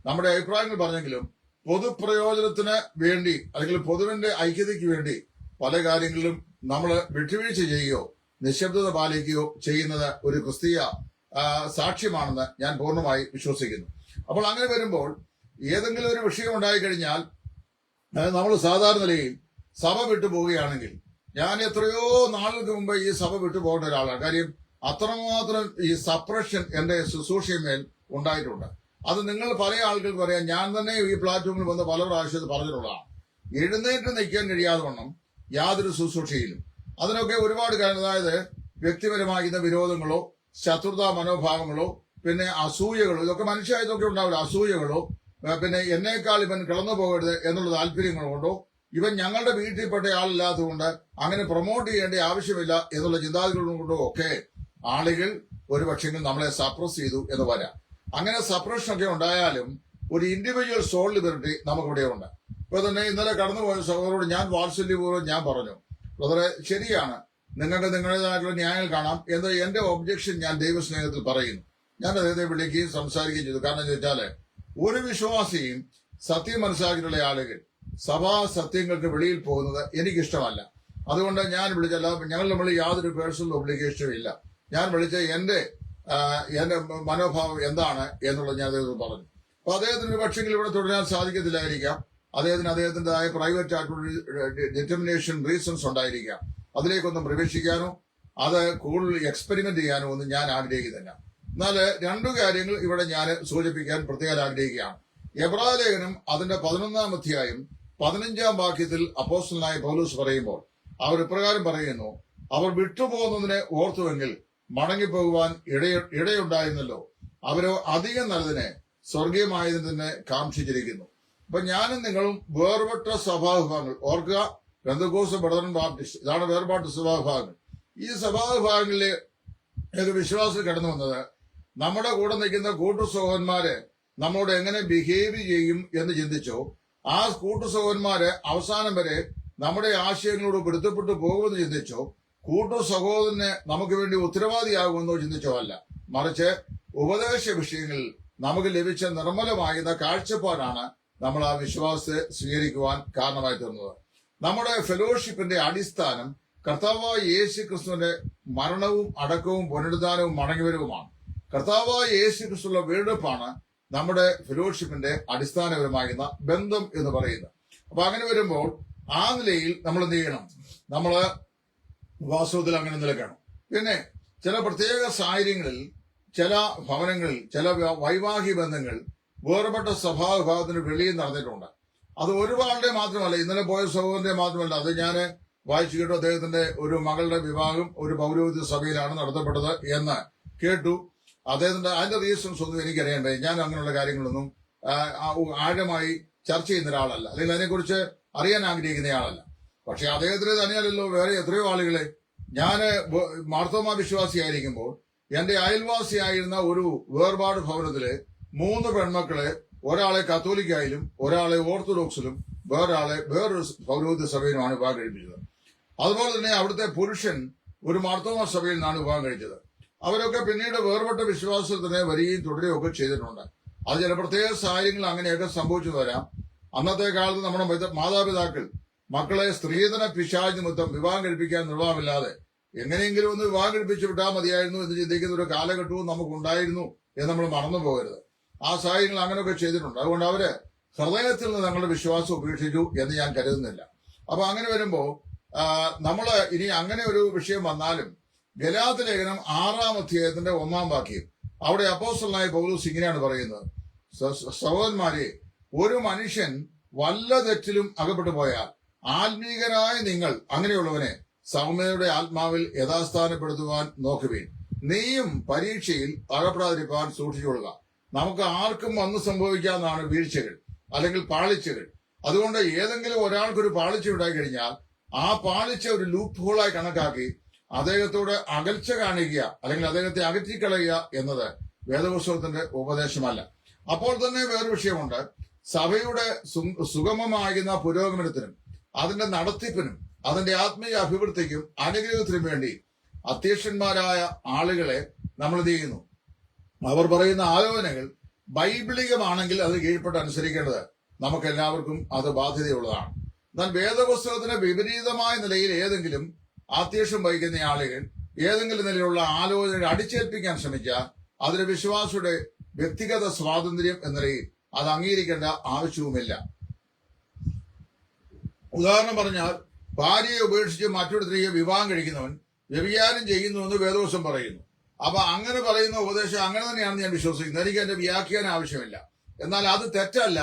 നമ്മുടെ അഭിപ്രായങ്ങൾ പറഞ്ഞെങ്കിലും പൊതുപ്രയോജനത്തിന് വേണ്ടി അല്ലെങ്കിൽ പൊതുവിന്റെ ഐക്യതയ്ക്ക് വേണ്ടി പല കാര്യങ്ങളിലും നമ്മൾ വിട്ടുവീഴ്ച ചെയ്യുകയോ നിശബ്ദത പാലിക്കുകയോ ചെയ്യുന്നത് ഒരു ക്രിസ്തീയ സാക്ഷ്യമാണെന്ന് ഞാൻ പൂർണ്ണമായി വിശ്വസിക്കുന്നു. അപ്പോൾ അങ്ങനെ വരുമ്പോൾ ഏതെങ്കിലും ഒരു വിഷയം ഉണ്ടായിക്കഴിഞ്ഞാൽ നമ്മൾ സാധാരണ നിലയിൽ സഭ വിട്ടു പോവുകയാണെങ്കിൽ, ഞാൻ എത്രയോ നാളുകൾക്ക് മുമ്പ് ഈ സഭ വിട്ടു പോകേണ്ട ഒരാളാണ്. കാര്യം അത്രമാത്രം ഈ സപ്രഷൻ എന്റെ ശുശ്രൂഷയമേൽ ഉണ്ടായിട്ടുണ്ട്. അത് നിങ്ങൾ പല ആളുകൾക്ക് പറയാം. ഞാൻ തന്നെ ഈ പ്ലാറ്റ്ഫോമിൽ വന്ന് പല പ്രാവശ്യം പറഞ്ഞിട്ടുള്ളതാണ്. എഴുന്നേറ്റ് നിൽക്കാൻ കഴിയാതെ വണ്ണം യാതൊരു ശുശ്രൂഷയിലും അതിനൊക്കെ ഒരുപാട് കാര്യം. അതായത് വ്യക്തിപരമാകുന്ന വിരോധങ്ങളോ ശത്രുതാ മനോഭാവങ്ങളോ പിന്നെ അസൂയകളോ, ഇതൊക്കെ മനുഷ്യരായതൊക്കെ ഉണ്ടാവില്ല. അസൂയകളോ പിന്നെ എന്നേക്കാൾ ഇവൻ കിടന്നു പോകരുത് എന്നുള്ള താല്പര്യങ്ങളുണ്ടോ, ഇവൻ ഞങ്ങളുടെ വീട്ടിൽപ്പെട്ട ആളില്ലാത്തതുകൊണ്ട് അങ്ങനെ പ്രൊമോട്ട് ചെയ്യേണ്ട ആവശ്യമില്ല എന്നുള്ള ചിന്താഗതികളും കൊണ്ടോ ഒക്കെ ആളുകൾ ഒരു പക്ഷെങ്കിൽ നമ്മളെ സപ്രസ് ചെയ്തു എന്ന് വരാം. അങ്ങനെ സപ്രഷൻ ഒക്കെ ഉണ്ടായാലും ഒരു ഇൻഡിവിജ്വൽ സോൾ ലിബർട്ടി നമുക്കിവിടെ ഉണ്ട്. ഇപ്പൊ തന്നെ ഇന്നലെ കടന്നുപോയ സഹോദരോട് ഞാൻ വാത്സല്യപൂർവ്വം ഞാൻ പറഞ്ഞു, ബ്രദറെ ശരിയാണ്, നിങ്ങൾക്ക് നിങ്ങളുടേതായിട്ടുള്ള ന്യായങ്ങൾ കാണാം എന്ന് എന്റെ ഒബ്ജക്ഷൻ ഞാൻ ദൈവസ്നേഹത്തിൽ പറയുന്നു. ഞാൻ അദ്ദേഹത്തെ വിളിക്കുകയും സംസാരിക്കുകയും ചെയ്തു. കാരണം ചോദിച്ചാല് ഒരു വിശ്വാസിയും സത്യം മനസ്സിലാക്കിയിട്ടുള്ള ആളുകൾ സഭാ സത്യങ്ങൾക്ക് വെളിയിൽ പോകുന്നത് എനിക്കിഷ്ടമല്ല. അതുകൊണ്ട് ഞാൻ വിളിച്ചല്ല, ഞങ്ങൾ നമ്മൾ യാതൊരു പേഴ്സണൽ ഒബ്ലിഗേഷനും ഇല്ല. ഞാൻ വിളിച്ച എന്റെ മനോഭാവം എന്താണ് എന്നുള്ളത് ഞാൻ അദ്ദേഹത്തിന് പറഞ്ഞു. അപ്പൊ അദ്ദേഹത്തിന് ഒരു പക്ഷെങ്കിൽ ഇവിടെ തുടരാൻ സാധിക്കത്തില്ലായിരിക്കാം. അദ്ദേഹത്തിൻ്റെതായ പ്രൈവറ്റ് ആയിട്ടുള്ള ഡിറ്റർമിനേഷൻ റീസൺസ് ഉണ്ടായിരിക്കാം. അതിലേക്കൊന്നും പ്രവേശിക്കാനോ അത് കൂടുതൽ എക്സ്പെരിമെന്റ് ചെയ്യാനോ ഒന്നും ഞാൻ ആഗ്രഹിക്കുന്നില്ല. എന്നാൽ 2 കാര്യങ്ങൾ ഇവിടെ ഞാൻ സൂചിപ്പിക്കാൻ പ്രത്യേകം ആഗ്രഹിക്കുകയാണ്. എബ്രായ ലേഖനം അതിന്റെ 11-ാം അധ്യായം 15-ാം വാക്യത്തിൽ അപ്പോസ്തലനായ പൗലോസ് പറയുമ്പോൾ അവർ ഇപ്രകാരം പറയുന്നു, അവർ വിട്ടുപോകുന്നതിനെ ഓർത്തുവെങ്കിൽ മടങ്ങിപ്പോകുവാൻ ഇടയുണ്ടായിരുന്നല്ലോ, അവരോ അധികം നല്ലതിനെ സ്വർഗീയമായതിന് തന്നെ കാക്ഷിച്ചിരിക്കുന്നു. അപ്പൊ ഞാനും നിങ്ങളും വേർപെട്ട സഭാവിഭാഗങ്ങൾ ഓർക്കുക. പെന്തക്കോസ്ത്, ബ്രദറൻ, ബാപ്റ്റിസ്റ്റ്, ഇതാണ് വേർപാട്ട് സഭാവിഭാഗങ്ങൾ. ഈ സഭാവിഭാഗങ്ങളിലെ വിശ്വാസം കടന്നു വന്നത് നമ്മുടെ കൂടെ നിൽക്കുന്ന കൂട്ടു സഹോദരന്മാര് നമ്മോട് എങ്ങനെ ബിഹേവ് ചെയ്യും എന്ന് ചിന്തിച്ചോ, ആ കൂട്ടു സഹോദരന്മാര് അവസാനം വരെ നമ്മുടെ ആശയങ്ങളോട് പൊരുത്തപ്പെട്ടു പോകുമെന്ന് ചിന്തിച്ചോ, കൂട്ടു സഹോദരന് നമുക്ക് വേണ്ടി ഉത്തരവാദിയാകുമെന്നോ ചിന്തിച്ചോ അല്ല, മറിച്ച് ഉപദേശ വിഷയങ്ങളിൽ നമുക്ക് ലഭിച്ച നിർമ്മലമാകുന്ന കാഴ്ചപ്പാടാണ് നമ്മൾ ആ വിശ്വാസത്തെ സ്വീകരിക്കുവാൻ കാരണമായി തീർന്നത്. നമ്മുടെ ഫെലോഷിപ്പിന്റെ അടിസ്ഥാനം കർത്താവായ യേശു ക്രിസ്തുവിന്റെ മരണവും അടക്കവും പുനരുദ്ധാനവും മടങ്ങിവരവുമാണ്. കർത്താവായ യേശു ക്രിസ്തുവിന്റെ വീണ്ടെടുപ്പാണ് നമ്മുടെ ഫെലോഷിപ്പിന്റെ അടിസ്ഥാനപരമാകുന്ന ബന്ധം എന്ന് പറയുന്നത്. അപ്പൊ അങ്ങനെ വരുമ്പോൾ ആ നിലയിൽ നമ്മൾ എന്ത് ചെയ്യണം? നമ്മള് വാസ്തവത്തിൽ അങ്ങനെ നിലക്കണം. പിന്നെ ചില പ്രത്യേക സാഹചര്യങ്ങളിൽ, ചില ഭവനങ്ങളിൽ, ചില വൈവാഹിക ബന്ധങ്ങൾ വേർപെട്ട സഭാവിഭാഗത്തിന് വെളിയിൽ നടന്നിട്ടുണ്ട്. അത് ഒരുപാടിന്റെ മാത്രമല്ല, ഇന്നലെ പോയ സഹോദരന്റെ മാത്രമല്ല, അത് ഞാൻ വായിച്ചു കേട്ടു. അദ്ദേഹത്തിന്റെ ഒരു മകളുടെ വിവാഹം ഒരു പൗരോഹിത്യ സഭയിലാണ് നടത്തപ്പെട്ടത് എന്ന് കേട്ടു. അദ്ദേഹത്തിന്റെ അതിന്റെ റീസൺസ് ഒന്നും എനിക്കറിയണ്ടേ. ഞാൻ അങ്ങനെയുള്ള കാര്യങ്ങളൊന്നും ആഴമായി ചർച്ച ചെയ്യുന്ന ഒരാളല്ല, അല്ലെങ്കിൽ അതിനെക്കുറിച്ച് അറിയാൻ ആഗ്രഹിക്കുന്നയാളല്ല. പക്ഷെ അദ്ദേഹത്തിന് തന്നെയല്ലല്ലോ, വേറെ എത്രയോ ആളുകളെ. ഞാൻ മാർത്തോമാ വിശ്വാസിയായിരിക്കുമ്പോൾ എന്റെ അയൽവാസിയായിരുന്ന ഒരു വേർപാട് ഭവനത്തില് 3 പെൺമക്കളെ, ഒരാളെ കത്തോലിക്കായാലും ഒരാളെ ഓർത്തഡോക്സിലും വേറൊരു പൗരോഹിത്യ സഭയിലുമാണ് വിവാഹം കഴിപ്പിച്ചത്. അതുപോലെ തന്നെ അവിടുത്തെ പുരുഷൻ ഒരു മാർത്തോമാ സഭയിൽ നിന്നാണ് വിവാഹം കഴിച്ചത്. അവരൊക്കെ പിന്നീട് വേർപെട്ട വിശ്വാസത്തിന് വരികയും തുടരുകയും ഒക്കെ ചെയ്തിട്ടുണ്ട്. അത് ചില പ്രത്യേക സാഹചര്യങ്ങൾ അങ്ങനെയൊക്കെ സംഭവിച്ചു വരാം. അന്നത്തെ കാലത്ത് നമ്മുടെ മാതാപിതാക്കൾ മക്കളെ സ്ത്രീധന പിശാച് നിമിത്തം വിവാഹം കഴിപ്പിക്കാൻ നിർവാഹമില്ലാതെ എങ്ങനെയെങ്കിലും ഒന്ന് വിവാഹം കഴിപ്പിച്ചു വിട്ടാൽ മതിയായിരുന്നു എന്ന് ചിന്തിക്കുന്ന ഒരു കാലഘട്ടവും നമുക്കുണ്ടായിരുന്നു എന്ന് നമ്മൾ മറന്നു പോകരുത്. ആ സാഹചര്യങ്ങൾ അങ്ങനെയൊക്കെ ചെയ്തിട്ടുണ്ട്. അതുകൊണ്ട് അവര് ഹൃദയത്തിൽ നിന്ന് തങ്ങളുടെ വിശ്വാസം ഉപേക്ഷിച്ചു എന്ന് ഞാൻ കരുതുന്നില്ല. അപ്പൊ അങ്ങനെ വരുമ്പോ നമ്മള് ഇനി അങ്ങനെ ഒരു വിഷയം വന്നാലും ഗലാത്യ ലേഖനം 6-ാം അധ്യായത്തിന്റെ 1-ാം വാക്യം, അവിടെ അപ്പോസ്തലനായ പൗലോസ് ഇങ്ങനെയാണ് പറയുന്നത്: സഹോദരന്മാരെ, ഒരു മനുഷ്യൻ വല്ല തെറ്റിലും അകപ്പെട്ടു പോയാൽ ആത്മീകരായ നിങ്ങൾ അങ്ങനെയുള്ളവനെ സൗമ്യതയുടെ ആത്മാവിൽ യഥാസ്ഥാനപ്പെടുത്തുവാൻ നോക്കുവീൻ. നീയും പരീക്ഷയിൽ അകപ്പെടാതിരിക്കാൻ സൂക്ഷിച്ചുകൊള്ളുക. നമുക്ക് ആർക്കും വന്നു സംഭവിക്കാവുന്നതാണ് വീഴ്ചകൾ അല്ലെങ്കിൽ പാളിച്ചകൾ. അതുകൊണ്ട് ഏതെങ്കിലും ഒരാൾക്കൊരു പാളിച്ച ഉണ്ടായി കഴിഞ്ഞാൽ ആ പാളിച്ച ഒരു ലൂപ്പ് ഹോളായി കണക്കാക്കി അദ്ദേഹത്തോട് അകൽച്ച കാണിക്കുക അല്ലെങ്കിൽ അദ്ദേഹത്തെ അകറ്റിക്കളയുക എന്നത് വേദപുസ്തകത്തിന്റെ ഉപദേശമല്ല. അപ്പോൾ തന്നെ വേറൊരു വിഷയമുണ്ട്. സഭയുടെ സുഗമമാകുന്ന പുരോഗമനത്തിനും അതിന്റെ നടത്തിപ്പിനും അതിന്റെ ആത്മീയ അഭിവൃദ്ധിക്കും അനുഗ്രഹത്തിനും വേണ്ടി അധ്യക്ഷന്മാരായ ആളുകളെ നമ്മൾ എന്ത് ചെയ്യുന്നു? അവർ പറയുന്ന ആലോചനകൾ ബൈബിളികമാണെങ്കിൽ അത് കീഴ്പ്പെട്ട് അനുസരിക്കേണ്ടത് നമുക്ക് എല്ലാവർക്കും അത് ബാധ്യതയുള്ളതാണ്. എന്നാൽ വേദപുസ്തകത്തിന് വിപരീതമായ നിലയിൽ ഏതെങ്കിലും അധ്യക്ഷം വഹിക്കുന്ന ആളുകൾ ഏതെങ്കിലും നിലയിലുള്ള ആലോചനകൾ അടിച്ചേൽപ്പിക്കാൻ ശ്രമിച്ചാൽ അതിന് വിശ്വാസിയുടെ വ്യക്തിഗത സ്വാതന്ത്ര്യം എന്ന നിലയിൽ അത് അംഗീകരിക്കേണ്ട ആവശ്യവുമില്ല. ഉദാഹരണം പറഞ്ഞാൽ, ഭാര്യയെ ഉപേക്ഷിച്ച് മറ്റൊരു സ്ത്രീയെ വിവാഹം കഴിക്കുന്നവൻ വ്യഭിചാരം ചെയ്യുന്നുവെന്ന് വേദപുസ്തകം പറയുന്നു. അപ്പൊ അങ്ങനെ പറയുന്ന ഉപദേശം അങ്ങനെ തന്നെയാണെന്ന് ഞാൻ വിശ്വസിക്കുന്നത്. എനിക്ക് അതിന്റെ വ്യാഖ്യാനം ആവശ്യമില്ല. എന്നാൽ അത് തെറ്റല്ല,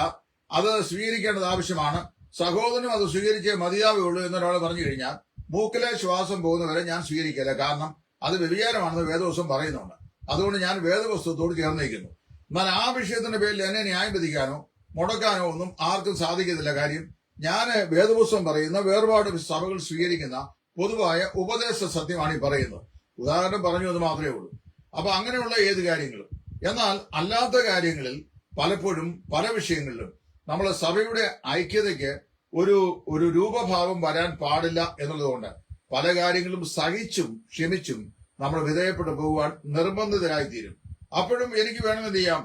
അത് സ്വീകരിക്കേണ്ടത് ആവശ്യമാണ്. സഹോദരനും അത് സ്വീകരിച്ചേ മതിയാവുകയുള്ളൂ എന്നൊരാൾ പറഞ്ഞു കഴിഞ്ഞാൽ മൂക്കിലെ ശ്വാസം പോകുന്നവരെ ഞാൻ സ്വീകരിക്കില്ല. കാരണം അത് വ്യഭിചാരമാണെന്ന് വേദപുസ്തകം പറയുന്നുണ്ട്. അതുകൊണ്ട് ഞാൻ വേദപുസ്തകത്തോട് ചേർന്നിരിക്കുന്നു. എന്നാൽ ആ വിഷയത്തിന്റെ പേരിൽ എന്നെ ന്യായം വിധിക്കാനോ മുടക്കാനോ ഒന്നും ആർക്കും സാധിക്കത്തില്ല. കാര്യം ഞാൻ വേദപുസ്തകം പറയുന്ന വേർപാട് സഭകൾ സ്വീകരിക്കുന്ന പൊതുവായ ഉപദേശ സത്യമാണ് ഈ പറയുന്നത്. ഉദാഹരണം പറഞ്ഞു എന്ന് മാത്രമേ ഉള്ളൂ. അപ്പൊ അങ്ങനെയുള്ള ഏത് കാര്യങ്ങളും. എന്നാൽ അല്ലാത്ത കാര്യങ്ങളിൽ പലപ്പോഴും പല വിഷയങ്ങളിലും നമ്മളെ സഭയുടെ ഐക്യതയ്ക്ക് ഒരു രൂപഭാവം വരാൻ പാടില്ല എന്നുള്ളതുകൊണ്ട് പല കാര്യങ്ങളും സഹിച്ചും ക്ഷമിച്ചും നമ്മൾ വിധേയപ്പെട്ടു പോകുവാൻ നിർബന്ധിതരായിത്തീരും. അപ്പോഴും എനിക്ക് വേണമെന്ന് ചെയ്യാം,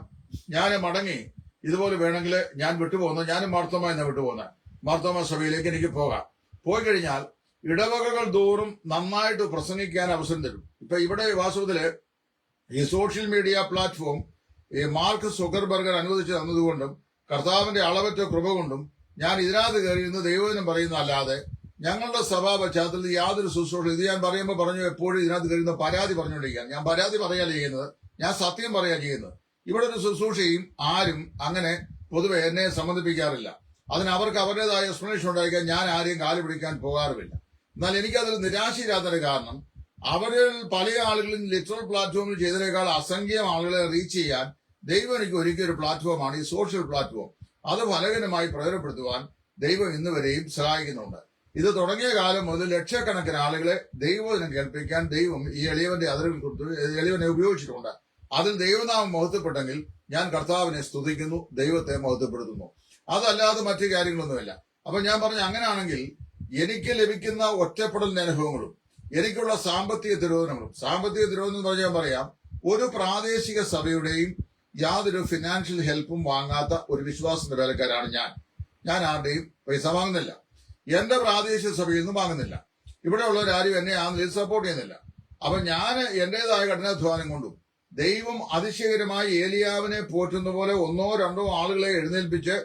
ഞാൻ മടങ്ങി ഇതുപോലെ വേണമെങ്കിൽ ഞാൻ വിട്ടുപോകുന്നു. ഞാനും മാർത്തോമ എന്നാ വിട്ടുപോകുന്ന മാർത്തോമ സഭയിലേക്ക് എനിക്ക് പോകാം. പോയി കഴിഞ്ഞാൽ ഇടവകകൾ തോറും നന്നായിട്ട് പ്രസംഗിക്കാൻ അവസരം തരും. ഇപ്പൊ ഇവിടെ വാസ്തവത്തില് ഈ സോഷ്യൽ മീഡിയ പ്ലാറ്റ്ഫോം ഈ മാർക്ക് സുക്കർബർഗർ അനുവദിച്ചു തന്നതുകൊണ്ടും കർത്താവിന്റെ അളവറ്റ കൃപ കൊണ്ടും ഞാൻ ഇതിനകത്ത് കയറിയിരുന്ന് ദൈവദിനം പറയുന്നതല്ലാതെ ഞങ്ങളുടെ സഭാ പശ്ചാത്തലത്തിൽ യാതൊരു ശുശ്രൂഷ ഇത് ഞാൻ പറയുമ്പോൾ പറഞ്ഞു എപ്പോഴും ഇതിനകത്ത് കയറുന്ന പരാതി പറഞ്ഞുകൊണ്ടിരിക്കാൻ. ഞാൻ പരാതി പറയാൻ ചെയ്യുന്നത്, ഞാൻ സത്യം പറയാൻ ചെയ്യുന്നത്. ഇവിടെ ഒരു ശുശ്രൂഷയും ആരും അങ്ങനെ പൊതുവെ എന്നെ സംബന്ധിപ്പിക്കാറില്ല. അതിന് അവർക്ക് അവരുടേതായ എക്സ്പ്ലനേഷൻ ഉണ്ടായിരിക്കാൻ ഞാൻ ആരെയും കാല് പിടിക്കാൻ പോകാറുമില്ല. എന്നാൽ എനിക്കതിൽ നിരാശയില്ലാത്തതിന് കാരണം അവരിൽ പല ആളുകളും ലിറ്ററൽ പ്ലാറ്റ്ഫോമിൽ ചെയ്തതിനേക്കാൾ അസംഖ്യം ആളുകളെ റീച്ച് ചെയ്യാൻ ദൈവം എനിക്ക് ഒരുക്കിയ ഒരു പ്ലാറ്റ്ഫോമാണ് ഈ സോഷ്യൽ പ്ലാറ്റ്ഫോം. അത് ഫലകരമായി പ്രയോജനപ്പെടുത്തുവാൻ ദൈവം ഇന്ന് വരെയും സഹായിക്കുന്നുണ്ട്. ഇത് തുടങ്ങിയ കാലം മുതൽ ലക്ഷക്കണക്കിന് ആളുകളെ ദൈവത്തിനെ കേൾപ്പിക്കാൻ ദൈവം ഈ എളിയവന്റെ അതിരുകൾ കൊടുത്ത് എളിയവനെ ഉപയോഗിച്ചിട്ടുണ്ട്. അതിൽ ദൈവനാമം മഹത്വപ്പെട്ടെങ്കിൽ ഞാൻ കർത്താവിനെ സ്തുതിക്കുന്നു, ദൈവത്തെ മഹത്വപ്പെടുത്തുന്നു. അതല്ലാതെ മറ്റു കാര്യങ്ങളൊന്നുമില്ല. അപ്പൊ ഞാൻ പറഞ്ഞു, അങ്ങനെയാണെങ്കിൽ എനിക്ക് ലഭിക്കുന്ന ഒറ്റപ്പെടലിന്റെ അനുഭവങ്ങളും എനിക്കുള്ള സാമ്പത്തിക തിരോധനങ്ങളും, സാമ്പത്തിക തിരോധനം എന്ന് പറഞ്ഞാൽ പറയാം, ഒരു പ്രാദേശിക സഭയുടെയും യാതൊരു ഫിനാൻഷ്യൽ ഹെൽപ്പും വാങ്ങാത്ത ഒരു വിശ്വാസ വേലക്കാരാണ് ഞാൻ ആരുടെയും പൈസ വാങ്ങുന്നില്ല. എന്റെ പ്രാദേശിക സഭയിൽ നിന്നും വാങ്ങുന്നില്ല. ഇവിടെ ഉള്ളവരാരും എന്നെ ആ നിലയിൽ സപ്പോർട്ട് ചെയ്യുന്നില്ല. അപ്പൊ ഞാൻ എന്റേതായ കഠിനാധ്വാനം കൊണ്ടും ദൈവം അതിശയകരമായി ഏലിയാവിനെ പോറ്റുന്ന പോലെ ഒന്നോ രണ്ടോ ആളുകളെ എഴുന്നേൽപ്പിച്ച്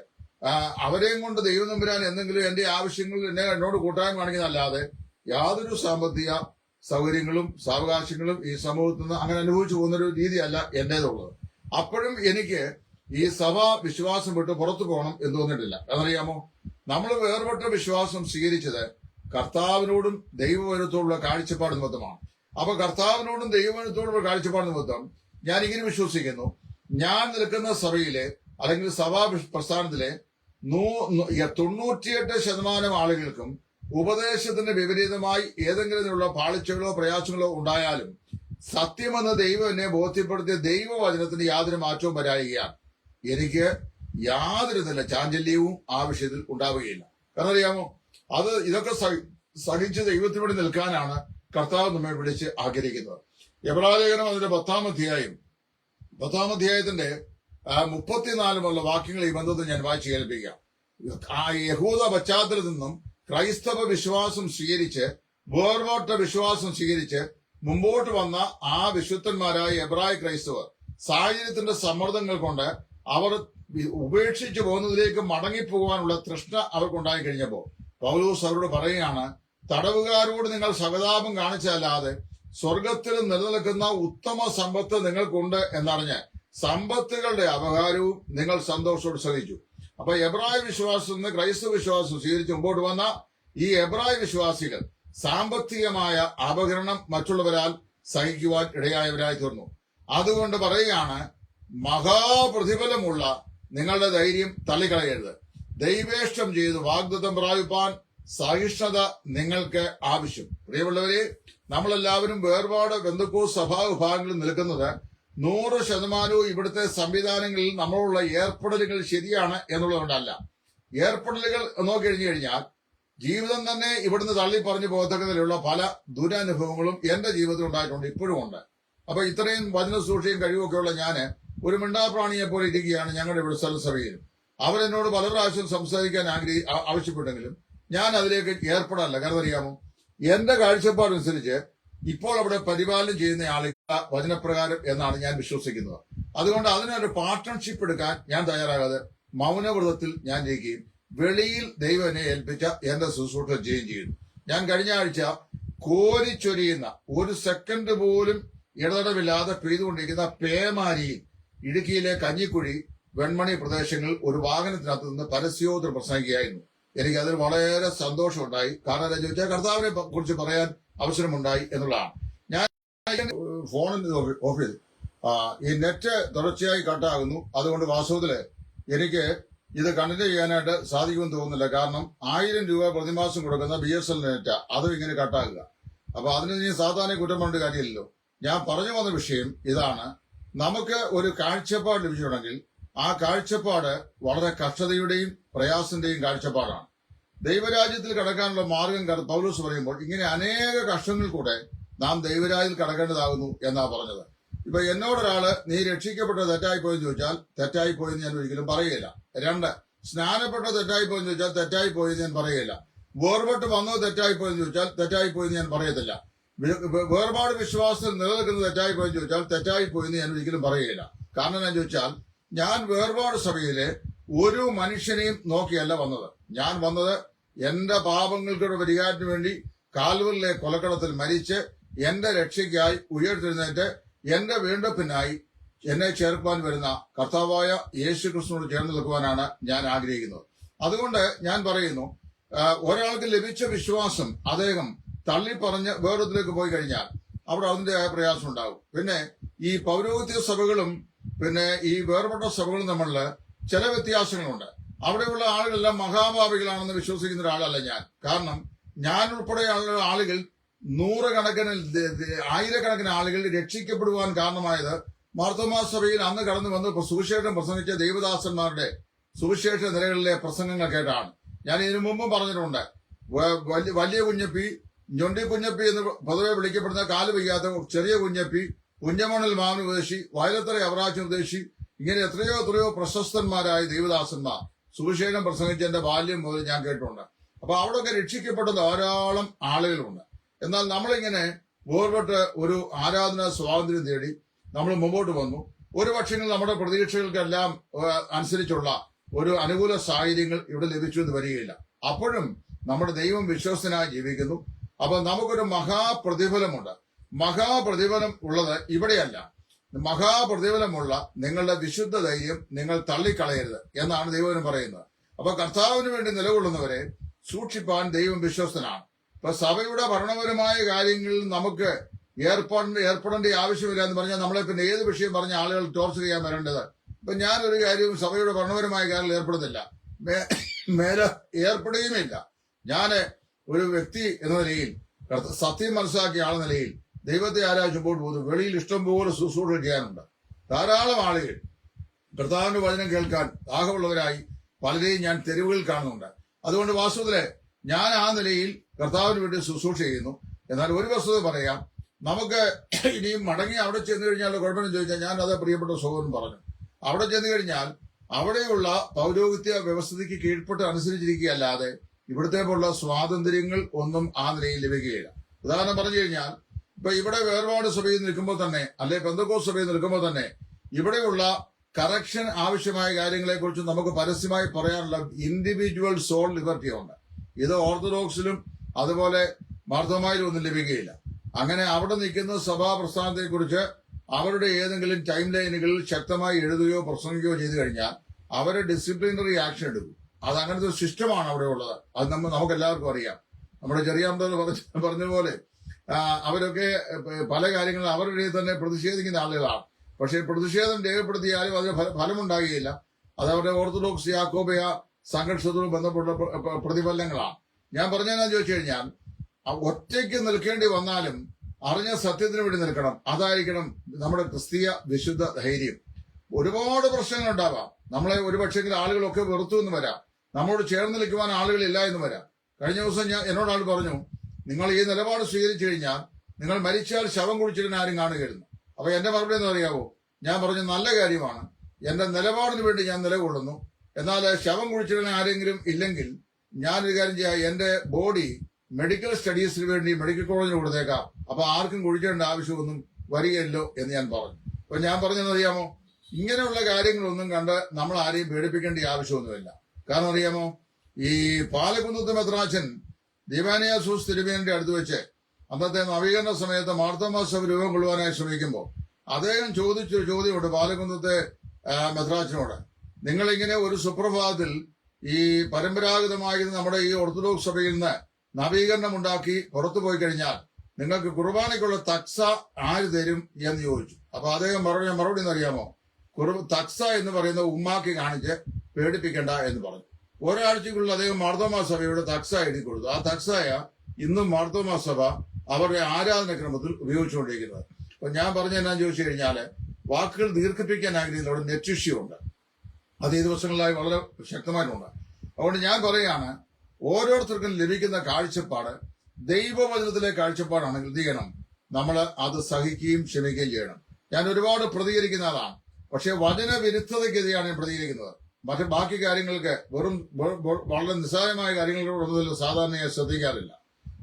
അവരെയും കൊണ്ട് ദൈവം നമ്പുരാൻ എന്തെങ്കിലും എന്റെ ആവശ്യങ്ങൾ എന്നോട് കൂട്ടായ്മ കാണിക്കുന്നതല്ലാതെ യാതൊരു സാമ്പത്തിക സൗകര്യങ്ങളും സാവകാശങ്ങളും ഈ സമൂഹത്തിൽ നിന്ന് അങ്ങനെ അനുഭവിച്ചു പോകുന്നൊരു രീതിയല്ല എന്റേതുള്ളത്. അപ്പോഴും എനിക്ക് ഈ സഭ വിശ്വാസം വിട്ട് പുറത്തു പോകണം എന്ന് തോന്നിയിട്ടില്ല. എന്നറിയാമോ, നമ്മൾ വേർപെട്ട വിശ്വാസം സ്വീകരിച്ചത് കർത്താവിനോടും ദൈവവചനത്തോടുള്ള കാഴ്ചപ്പാട് നിമിത്തമാണ്. അപ്പൊ കർത്താവിനോടും ദൈവവചനത്തോടുള്ള കാഴ്ചപ്പാട് നിമിത്തം ഞാൻ ഇങ്ങനെ വിശ്വസിക്കുന്നു, ഞാൻ നിൽക്കുന്ന സഭയിലെ അല്ലെങ്കിൽ സഭാ പ്രസ്ഥാനത്തിലെ 98% ആളുകൾക്കും ഉപദേശത്തിന് വിപരീതമായി ഏതെങ്കിലുമുള്ള പാളിച്ചകളോ പ്രയാസങ്ങളോ ഉണ്ടായാലും സത്യമെന്ന് ദൈവം എന്നെ ബോധ്യപ്പെടുത്തിയ ദൈവവചനത്തിന് യാതൊരു മാറ്റവും വരായികയാണ്. എനിക്ക് യാതൊരു നല്ല ചാഞ്ചല്യവും ആ വിഷയത്തിൽ ഉണ്ടാവുകയില്ല. കാരണം അറിയാമോ, ഇതൊക്കെ സഹിച്ച് ദൈവത്തിന് വേണ്ടി നിൽക്കാനാണ് കർത്താവ് നമ്മെ വിളിച്ച് ആഗ്രഹിക്കുന്നത്. എബ്രായലേഖനം അതിന്റെ 10-ാം അധ്യായത്തിന്റെ 34 വാക്യങ്ങൾ ഈ ബന്ധത്തിൽ ഞാൻ വായിച്ചു കേൾപ്പിക്കാം. ആ യഹൂദ പശ്ചാത്തലത്തിൽ നിന്നും ക്രൈസ്തവ വിശ്വാസം സ്വീകരിച്ച് വേർപെട്ട വിശ്വാസം സ്വീകരിച്ച് മുമ്പോട്ട് വന്ന ആ വിശുദ്ധന്മാരായ എബ്രായ ക്രൈസ്തവർ സാഹചര്യത്തിന്റെ സമ്മർദ്ദങ്ങൾ കൊണ്ട് അവർ ഉപേക്ഷിച്ചു പോകുന്നതിലേക്ക് മടങ്ങിപ്പോകാനുള്ള തൃഷ്ണ അവർക്കുണ്ടായി കഴിഞ്ഞപ്പോൾ പൗലോസ് അവരോട് പറയുകയാണ്, തടവുകാരോട് നിങ്ങൾ സഹതാപം കാണിച്ചല്ലാതെ സ്വർഗത്തിൽ നിലനിൽക്കുന്ന ഉത്തമ സമ്പത്ത് നിങ്ങൾക്കുണ്ട് എന്നറിഞ്ഞ് സമ്പത്തുകളുടെ അപകാരവും നിങ്ങൾ സന്തോഷത്തോട് സഹിച്ചു. അപ്പൊ എബ്രായ വിശ്വാസം നിന്ന് ക്രൈസ്തവ വിശ്വാസം സ്വീകരിച്ച് മുമ്പോട്ട് വന്ന ഈ എബ്രായ വിശ്വാസികൾ സാമ്പത്തികമായ അപകരണം മറ്റുള്ളവരാൽ സഹിക്കുവാൻ ഇടയായവരായി തീർന്നു. അതുകൊണ്ട് പറയുകയാണ്, മഹാപ്രതിഫലമുള്ള നിങ്ങളുടെ ധൈര്യം തള്ളിക്കളയരുത്. ദൈവേഷ്ടം ചെയ്ത് വാഗ്ദത്തം പ്രാപിപ്പാൻ സഹിഷ്ണുത നിങ്ങൾക്ക് ആവശ്യം. പ്രിയമുള്ളവരെ, നമ്മളെല്ലാവരും വേർപാട് ബന്ധുക്കോസ് സഭാവിഭാഗങ്ങളിൽ നിൽക്കുന്നത് 100% ഇവിടുത്തെ സംവിധാനങ്ങളിൽ നമ്മളുള്ള ഏർപ്പെടലുകൾ ശരിയാണ് എന്നുള്ളതുകൊണ്ടല്ല. ഏർപ്പെടലുകൾ നോക്കിക്കഴിഞ്ഞു കഴിഞ്ഞാൽ ജീവിതം തന്നെ ഇവിടുന്ന് തള്ളി പറഞ്ഞു പോകത്തക്കതിലുള്ള പല ദുരനുഭവങ്ങളും എന്റെ ജീവിതത്തിൽ ഉണ്ടായിട്ടുണ്ട്, ഇപ്പോഴും ഉണ്ട്. അപ്പൊ ഇത്രയും വചന സൂക്ഷിയും കഴിവൊക്കെയുള്ള ഞാന് ഒരു മിണ്ടാപ്രാണിയെ പോലെ ഇരിക്കുകയാണ് ഞങ്ങളുടെ ഇവിടെ സ്ഥലസഭയിലും. അവരെന്നോട് പല പ്രാവശ്യം സംസാരിക്കാൻ ആവശ്യപ്പെട്ടെങ്കിലും ഞാൻ അതിലേക്ക് ഏർപ്പെടാറില്ല. കാരണം അറിയാമോ, എന്റെ കാഴ്ചപ്പാടനുസരിച്ച് ഇപ്പോൾ അവിടെ പരിപാലനം ചെയ്യുന്ന ആളുകൾ വചനപ്രകാരം എന്നാണ് ഞാൻ വിശ്വസിക്കുന്നത്. അതുകൊണ്ട് അതിനൊരു പാർട്ട്ണർഷിപ്പ് എടുക്കാൻ ഞാൻ തയ്യാറാകാതെ മൗനവ്രതത്തിൽ ഞാൻ ഇരിക്കുകയും വെളിയിൽ ദൈവം എന്നെ ഏൽപ്പിച്ച എന്റെ ശുശ്രൂഷ ചെയ്യുകയും ചെയ്യുന്നു. ഞാൻ കഴിഞ്ഞ ആഴ്ച കോരിച്ചൊരിയുന്ന ഒരു സെക്കൻഡ് പോലും ഇടതടവില്ലാതെ പെയ്തുകൊണ്ടിരിക്കുന്ന പേമാരിയിൽ ഇടുക്കിയിലെ കഞ്ഞിക്കുഴി വെൺമണി പ്രദേശങ്ങളിൽ ഒരു വാഹനത്തിനകത്ത് നിന്ന് പരസ്യോത്തര പ്രസംഗിക്കുകയായിരുന്നു. എനിക്ക് അതിൽ വളരെ സന്തോഷമുണ്ടായി. കാരണം എന്താ ചോദിച്ചാൽ കർത്താവിനെ കുറിച്ച് പറയാൻ അവസരമുണ്ടായി എന്നുള്ളതാണ്. ഞാൻ ഫോണിൽ ഓഫ് ചെയ്തു. ഈ നെറ്റ് തുടർച്ചയായി കട്ടാകുന്നു. അതുകൊണ്ട് വാസ്തവത്തില് എനിക്ക് ഇത് കണ്ടിന്യൂ ചെയ്യാനായിട്ട് സാധിക്കുമെന്ന് തോന്നുന്നില്ല. കാരണം 1000 രൂപ പ്രതിമാസം കൊടുക്കുന്ന BSNL നെറ്റ് അതും ഇങ്ങനെ കട്ടാകുക. അപ്പൊ അതിന് ഇനി സാധാരണ കുറ്റം പറഞ്ഞ കാര്യമില്ലല്ലോ. ഞാൻ പറഞ്ഞു വന്ന വിഷയം ഇതാണ്. നമുക്ക് ഒരു കാഴ്ചപ്പാട് ലഭിച്ചിട്ടുണ്ടെങ്കിൽ ആ കാഴ്ചപ്പാട് വളരെ കഷ്ടതയുടെയും പ്രയാസന്റെയും കാഴ്ചപ്പാടാണ്. ദൈവരാജ്യത്തിൽ കടക്കാനുള്ള മാർഗം പൗലോസ് പറയുമ്പോൾ ഇങ്ങനെ അനേക കഷ്ടങ്ങൾ കൂടെ നാം ദൈവരാജ്യത്തിൽ കടക്കേണ്ടതാകുന്നു എന്നാ പറഞ്ഞത്. ഇപ്പൊ എന്നോടൊരാള് നീ രക്ഷിക്കപ്പെട്ട തെറ്റായിപ്പോയെന്ന് ചോദിച്ചാൽ തെറ്റായിപ്പോയെന്ന് ഞാൻ ഒരിക്കലും പറയുകയില്ല. 2, സ്നാനപ്പെട്ട തെറ്റായിപ്പോയെന്ന് ചോദിച്ചാൽ തെറ്റായിപ്പോയെന്ന് ഞാൻ പറയുകയില്ല. വേർപെട്ട് വന്നത് തെറ്റായിപ്പോയെന്ന് ചോദിച്ചാൽ തെറ്റായിപ്പോയെന്ന് ഞാൻ പറയത്തില്ല. വേർപാട് വിശ്വാസത്തിൽ നിലനിൽക്കുന്നത് തെറ്റായിപ്പോയെന്ന് ചോദിച്ചാൽ തെറ്റായിപ്പോയെന്ന് ഞാൻ ഒരിക്കലും പറയുകയില്ല. കാരണം എന്താ ചോദിച്ചാൽ ഞാൻ വേർപാട് സഭയിലെ ഒരു മനുഷ്യനെയും നോക്കിയല്ല വന്നത്. ഞാൻ വന്നത് എന്റെ പാപങ്ങൾക്കുള്ള പരിഹാരത്തിന് വേണ്ടി കാൽവറിലെ കൊലക്കടത്തിൽ മരിച്ച് എന്റെ രക്ഷയ്ക്കായി ഉയർത്തെഴുന്നേറ്റ് എന്റെ വീണ്ടെടുപ്പിനായി എന്നെ ചേർക്കുവാൻ വരുന്ന കർത്താവായ യേശു ക്രിസ്തുവിനോട് ചേർന്ന് നിൽക്കുവാനാണ് ഞാൻ ആഗ്രഹിക്കുന്നത്. അതുകൊണ്ട് ഞാൻ പറയുന്നു, ഒരാൾക്ക് ലഭിച്ച വിശ്വാസം അദ്ദേഹം തള്ളിപ്പറഞ്ഞ് വേറൊന്നിലേക്ക് പോയി കഴിഞ്ഞാൽ അവിടെ അതിന്റെതായ പ്രയാസം ഉണ്ടാകും. പിന്നെ ഈ പൗരോഹിത്യ സഭകളും പിന്നെ ഈ വേർപെട്ട സഭകളും തമ്മിൽ ചില വ്യത്യാസങ്ങളുണ്ട്. അവിടെയുള്ള ആളുകളെല്ലാം മഹാഭാവികളാണെന്ന് വിശ്വസിക്കുന്ന ഒരാളല്ല ഞാൻ. കാരണം ഞാൻ ഉൾപ്പെടെയുള്ള ആളുകൾ 100 കണക്കിന് 1000 കണക്കിന് ആളുകൾ രക്ഷിക്കപ്പെടുവാൻ കാരണമായത് മാർത്തോമാ സഭയിൽ അന്ന് കടന്നു വന്ന് സുവിശേഷം പ്രസംഗിച്ച ദൈവദാസന്മാരുടെ സുവിശേഷ നിലകളിലെ പ്രസംഗങ്ങൾ കേട്ടാണ്. ഞാൻ ഇതിനു മുമ്പും പറഞ്ഞിട്ടുണ്ട്. വലിയ കുഞ്ഞപ്പി, ഞൊണ്ടി കുഞ്ഞപ്പി എന്ന് പൊതുവെ വിളിക്കപ്പെടുന്ന കാല് വയ്യാത്ത ചെറിയ കുഞ്ഞപ്പി, കുഞ്ഞമണൽ മാമൻ ഉപദേശി, വയലത്തറ അവറാച്ചൻ ഉപദേശി, ഇങ്ങനെ എത്രയോ പ്രശസ്തന്മാരായ ദൈവദാസന്മാർ സുവിശേഷം പ്രസംഗിച്ചതിന്റെ ബാല്യം മുതൽ ഞാൻ കേട്ടിട്ടുണ്ട്. അപ്പൊ അവിടെയൊക്കെ രക്ഷിക്കപ്പെട്ട ധാരാളം ആളുകളുണ്ട്. എന്നാൽ നമ്മളിങ്ങനെ വേർപെട്ട് ഒരു ആരാധനാ സ്വാതന്ത്ര്യം തേടി നമ്മൾ മുമ്പോട്ട് വന്നു. ഒരു പക്ഷേ നമ്മുടെ പ്രതീക്ഷകൾക്കെല്ലാം അനുസരിച്ചുള്ള ഒരു അനുകൂല സാഹചര്യങ്ങൾ ഇവിടെ ലഭിച്ചു എന്ന് വരികയില്ല. അപ്പോഴും നമ്മുടെ ദൈവം വിശ്വസ്തനായി ജീവിക്കുന്നു. അപ്പൊ നമുക്കൊരു മഹാപ്രതിഫലമുണ്ട്. മഹാപ്രതിഫലം ഉള്ളത് ഇവിടെയല്ല. മഹാപ്രതിഫലമുള്ള നിങ്ങളുടെ വിശുദ്ധ ധൈര്യം നിങ്ങൾ തള്ളിക്കളയരുത് എന്നാണ് ദൈവം പറയുന്നത്. അപ്പൊ കർത്താവിന് വേണ്ടി നിലകൊള്ളുന്നവരെ സൂക്ഷിപ്പാൻ ദൈവം വിശ്വസ്തനാണ്. ഇപ്പൊ സഭയുടെ ഭരണപരമായ കാര്യങ്ങളിൽ നമുക്ക് ഏർപ്പെടേണ്ട ആവശ്യമില്ല എന്ന് പറഞ്ഞാൽ നമ്മളെ പിന്നെ ഏത് വിഷയം പറഞ്ഞ ആളുകൾ ടോർച്ചർ ചെയ്യാൻ വരേണ്ടത്? ഇപ്പൊ ഞാനൊരു കാര്യവും സഭയുടെ ഭരണപരമായ കാര്യങ്ങൾ ഏർപ്പെടുന്നില്ല, മേലെ ഏർപ്പെടുകയുമില്ല. ഞാന് ഒരു വ്യക്തി എന്ന നിലയിൽ, സത്യം മനസ്സിലാക്കിയ ആളെന്ന നിലയിൽ ദൈവത്തെ ആരാധിച്ചുമ്പോൾ പോകുന്നു. വെളിയിൽ ഇഷ്ടംപോലെ ശുശ്രൂഷ ചെയ്യാനുണ്ട്. ധാരാളം ആളുകൾ കർത്താവിന്റെ വചനം കേൾക്കാൻ ദാഹമുള്ളവരായി പലരെയും ഞാൻ തെരുവുകളിൽ കാണുന്നുണ്ട്. അതുകൊണ്ട് വാസ്തവത്തില് ഞാൻ ആ നിലയിൽ കർത്താവിന് വേണ്ടി ശുശ്രൂഷ ചെയ്യുന്നു. എന്നാൽ ഒരു വസ്തുത പറയാം, നമുക്ക് ഇനിയും മടങ്ങി അവിടെ ചെന്ന് കഴിഞ്ഞാൽ കുഴപ്പമെന്ന് ചോദിച്ചാൽ ഞാൻ അത് പ്രിയപ്പെട്ട സഹോദരൻ പറഞ്ഞു. അവിടെ ചെന്ന് കഴിഞ്ഞാൽ അവിടെയുള്ള പൗരോഹിത്യ വ്യവസ്ഥയ്ക്ക് കീഴ്പ്പെട്ട് അനുസരിച്ചിരിക്കുകയല്ലാതെ ഇവിടുത്തെ പോലുള്ള സ്വാതന്ത്ര്യങ്ങൾ ഒന്നും ആ നിലയിൽ ലഭിക്കുകയില്ല. ഉദാഹരണം പറഞ്ഞു കഴിഞ്ഞാൽ ഇപ്പൊ ഇവിടെ വേർപാട് സഭയിൽ നിൽക്കുമ്പോൾ തന്നെ, അല്ലെ പെന്തക്കോസ്ത് സഭയിൽ നിൽക്കുമ്പോൾ തന്നെ ഇവിടെയുള്ള കറക്ഷൻ ആവശ്യമായ കാര്യങ്ങളെ കുറിച്ച് നമുക്ക് പരസ്യമായി പറയാനുള്ള ഇൻഡിവിജ്വൽ സോൾ ലിബർട്ടി ഉണ്ട്. ഇത് ഓർത്തഡോക്സിലും അതുപോലെ മാർത്തോമായിലും ഒന്നും ലഭിക്കുകയില്ല. അങ്ങനെ അവിടെ നിൽക്കുന്ന സഭാ പ്രസ്ഥാനത്തെക്കുറിച്ച് അവരുടെ ഏതെങ്കിലും ടൈം ലൈനുകളിൽ ശക്തമായി എഴുതുകയോ പ്രസംഗിക്കുകയോ ചെയ്തു കഴിഞ്ഞാൽ അവരെ ഡിസിപ്ലിനറി ആക്ഷൻ എടുക്കും. അത് അങ്ങനത്തെ ഒരു സിസ്റ്റമാണ് അവിടെ ഉള്ളത്. അത് നമുക്ക് എല്ലാവർക്കും അറിയാം. നമ്മുടെ ചെറിയാമ്പൽ പറഞ്ഞ പോലെ അവരൊക്കെ പല കാര്യങ്ങളും അവരുടെ തന്നെ പ്രതിഷേധിക്കുന്ന ആളുകളാണ്. പക്ഷേ പ്രതിഷേധം രേഖപ്പെടുത്തിയാലും അതിന് ഫലമുണ്ടാകുകയില്ല. അത് അവരുടെ ഓർത്തഡോക്സ് യാക്കോബയ സംഘർഷത്തോട് ബന്ധപ്പെട്ട പ്രതിഫലനങ്ങളാണ്. ഞാൻ പറഞ്ഞതെന്നു ചോദിച്ചു കഴിഞ്ഞാൽ ഒറ്റയ്ക്ക് നിൽക്കേണ്ടി വന്നാലും അറിഞ്ഞ സത്യത്തിന് വേണ്ടി നിൽക്കണം. അതായിരിക്കണം നമ്മുടെ ക്രിസ്തീയ വിശുദ്ധ ധൈര്യം. ഒരുപാട് പ്രശ്നങ്ങൾ ഉണ്ടാവാം. നമ്മളെ ഒരുപക്ഷെങ്കിൽ ആളുകളൊക്കെ വെറുത്തു എന്ന് വരാം. നമ്മോട് ചേർന്ന് നിൽക്കുവാൻ ആളുകളില്ല എന്ന് വരാം. കഴിഞ്ഞ ദിവസം എന്നോട് ആൾ പറഞ്ഞു, നിങ്ങൾ ഈ നിലപാട് സ്വീകരിച്ചു കഴിഞ്ഞാൽ നിങ്ങൾ മരിച്ചാൽ ശവം കുഴിച്ചിടാൻ ആരും കാണുകയായിരുന്നു. അപ്പൊ എന്റെ മറുപടി എന്ന് അറിയാവോ? ഞാൻ പറഞ്ഞു, നല്ല കാര്യമാണ്, എന്റെ നിലപാടിന് വേണ്ടി ഞാൻ നിലകൊള്ളുന്നു. എന്നാൽ ശവം കുഴിച്ചിടാൻ ആരെങ്കിലും ഇല്ലെങ്കിൽ ഞാനൊരു കാര്യം ചെയ്യാം, എന്റെ ബോഡി മെഡിക്കൽ സ്റ്റഡീസിന് വേണ്ടി മെഡിക്കൽ കോളേജിന് കൊടുത്തേക്കാം. അപ്പൊ ആർക്കും കുഴിക്കേണ്ട ആവശ്യമൊന്നും വരികയല്ലോ എന്ന് ഞാൻ പറഞ്ഞു. അപ്പൊ ഞാൻ പറഞ്ഞതെന്നറിയാമോ, ഇങ്ങനെയുള്ള കാര്യങ്ങളൊന്നും കണ്ട് നമ്മൾ ആരെയും പേടിപ്പിക്കേണ്ട ആവശ്യമൊന്നുമില്ല. കാരണം അറിയാമോ, ഈ പാലക്കുന്നത്ത് മെത്രാച്ചൻ ദീപാനിയാസൂസ് തിരുമേനിന്റെ അടുത്ത് വെച്ച് അന്നത്തെ നവീകരണ സമയത്ത് മാർത്തോമാ സഭ രൂപം കൊള്ളുവാനായി ശ്രമിക്കുമ്പോൾ അദ്ദേഹം ചോദിച്ചൊരു ചോദ്യമുണ്ട് പാലക്കുന്നത്തെ മെത്രാച്ചനോട്. നിങ്ങളിങ്ങനെ ഒരു സുപ്രഭാതത്തിൽ ഈ പരമ്പരാഗതമായി നമ്മുടെ ഈ ഓർത്തഡോക്സ് സഭയിൽ നിന്ന് നവീകരണം ഉണ്ടാക്കി പുറത്തു പോയി കഴിഞ്ഞാൽ നിങ്ങൾക്ക് കുർബാനയ്ക്കുള്ള തക്സ ആര് തരും എന്ന് ചോദിച്ചു. അപ്പൊ അദ്ദേഹം മറുപടി എന്നറിയാമോ, തക്സ എന്ന് പറയുന്ന ഉമ്മാക്കി കാണിച്ച് പേടിപ്പിക്കണ്ട എന്ന് പറഞ്ഞു. ഒരാഴ്ചക്കുള്ളിൽ അദ്ദേഹം മാർത്തോമാ സഭയുടെ തക്സ എഴുതി കൊടുത്തു. ആ തക്സായ ഇന്നും മാർത്തോമാ സഭ അവരുടെ ആരാധനക്രമത്തിൽ ഉപയോഗിച്ചുകൊണ്ടിരിക്കുന്നത്. അപ്പൊ ഞാൻ പറഞ്ഞ എന്നാന്ന് ചോദിച്ചു കഴിഞ്ഞാല് വാക്കുകൾ ദീർഘിപ്പിക്കാൻ ആഗ്രഹിക്കുന്നവിടെ നെറ്റ് ഇഷ്യൂ ഉണ്ട്. അത് ഈ ദിവസങ്ങളിലായി വളരെ ശക്തമായിട്ടുണ്ട്. അതുകൊണ്ട് ഞാൻ പറയാണ്, ഓരോരുത്തർക്കും ലഭിക്കുന്ന കാഴ്ചപ്പാട് ദൈവവചനത്തിലെ കാഴ്ചപ്പാടാണെങ്കിൽ എന്ത് ചെയ്യണം? നമ്മൾ അത് സഹിക്കുകയും ക്ഷമിക്കുകയും ചെയ്യണം. ഞാൻ ഒരുപാട് പ്രതികരിക്കുന്ന ആളാണ്. പക്ഷെ വചനവിരുദ്ധതയ്ക്കെതിരെയാണ് ഞാൻ പ്രതികരിക്കുന്നത്. മറ്റു ബാക്കി കാര്യങ്ങൾക്ക് വളരെ നിസ്സാരമായ കാര്യങ്ങളോടൊന്നും സാധാരണയായി ശ്രദ്ധിക്കാറില്ല.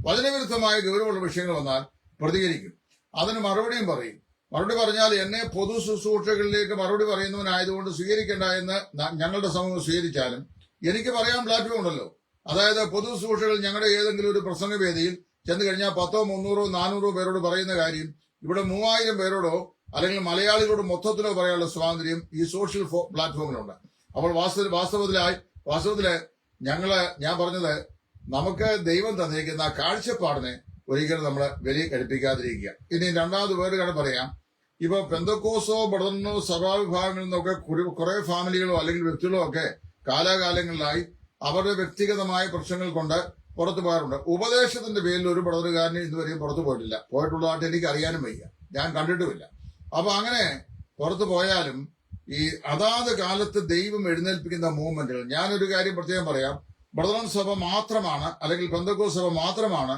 വചനവിരുദ്ധമായ ഗൗരവമുള്ള വിഷയങ്ങൾ വന്നാൽ പ്രതികരിക്കും, അതിന് മറുപടിയും പറയും. മറുപടി പറഞ്ഞാൽ എന്നെ പൊതു ശുശ്രൂഷകളിലേക്ക് മറുപടി പറയുന്നവനായതുകൊണ്ട് സ്വീകരിക്കേണ്ട എന്ന് ഞങ്ങളുടെ സമൂഹം സ്വീകരിച്ചാലും എനിക്ക് പറയാൻ പ്ലാറ്റ്ഫോം ഉണ്ടല്ലോ. അതായത് പൊതു ശുശ്രൂഷകൾ ഞങ്ങളുടെ ഏതെങ്കിലും ഒരു പ്രസംഗവേദിയിൽ ചെന്ന് കഴിഞ്ഞാൽ 100, 300, 400 പേരോട് പറയുന്ന കാര്യം ഇവിടെ 3000 പേരോടോ അല്ലെങ്കിൽ മലയാളികളോട് മൊത്തത്തിലോ പറയാനുള്ള സ്വാതന്ത്ര്യം ഈ സോഷ്യൽ പ്ലാറ്റ്ഫോമിലുണ്ട്. അപ്പോൾ വാസ്തവത്തില് ഞാൻ പറഞ്ഞത്, നമുക്ക് ദൈവം തന്നിരിക്കുന്ന കാഴ്ചപ്പാടിനെ ഒരിക്കലും നമ്മൾ വലിയ കഴിപ്പിക്കാതിരിക്കുക. ഇനി രണ്ടാമത് വേറെ കാര്യം പറയാം. ഇപ്പൊ പെന്തക്കോസോ ബ്രദറിനോ സഭാവിഭാഗങ്ങളിൽ നിന്നൊക്കെ കുറെ ഫാമിലികളോ അല്ലെങ്കിൽ വ്യക്തികളോ ഒക്കെ കാലാകാലങ്ങളിലായി അവരുടെ വ്യക്തിഗതമായ പ്രശ്നങ്ങൾ കൊണ്ട് പുറത്തു പോകാറുണ്ട്. ഉപദേശത്തിന്റെ പേരിൽ ഒരു ബ്രദറുകാരന് ഇതുവരെയും പുറത്തു പോയിട്ടില്ല. പോയിട്ടുള്ളതായിട്ട് എനിക്ക് അറിയാനും വയ്യ, ഞാൻ കണ്ടിട്ടുമില്ല. അപ്പൊ അങ്ങനെ പുറത്തു പോയാലും ഈ അതാത് കാലത്ത് ദൈവം എഴുന്നേൽപ്പിക്കുന്ന മൂവ്മെന്റുകൾ, ഞാനൊരു കാര്യം പ്രത്യേകം പറയാം, ബ്രദറൻ സഭ മാത്രമാണ് അല്ലെങ്കിൽ പെന്തക്കോസ്ത് സഭ മാത്രമാണ്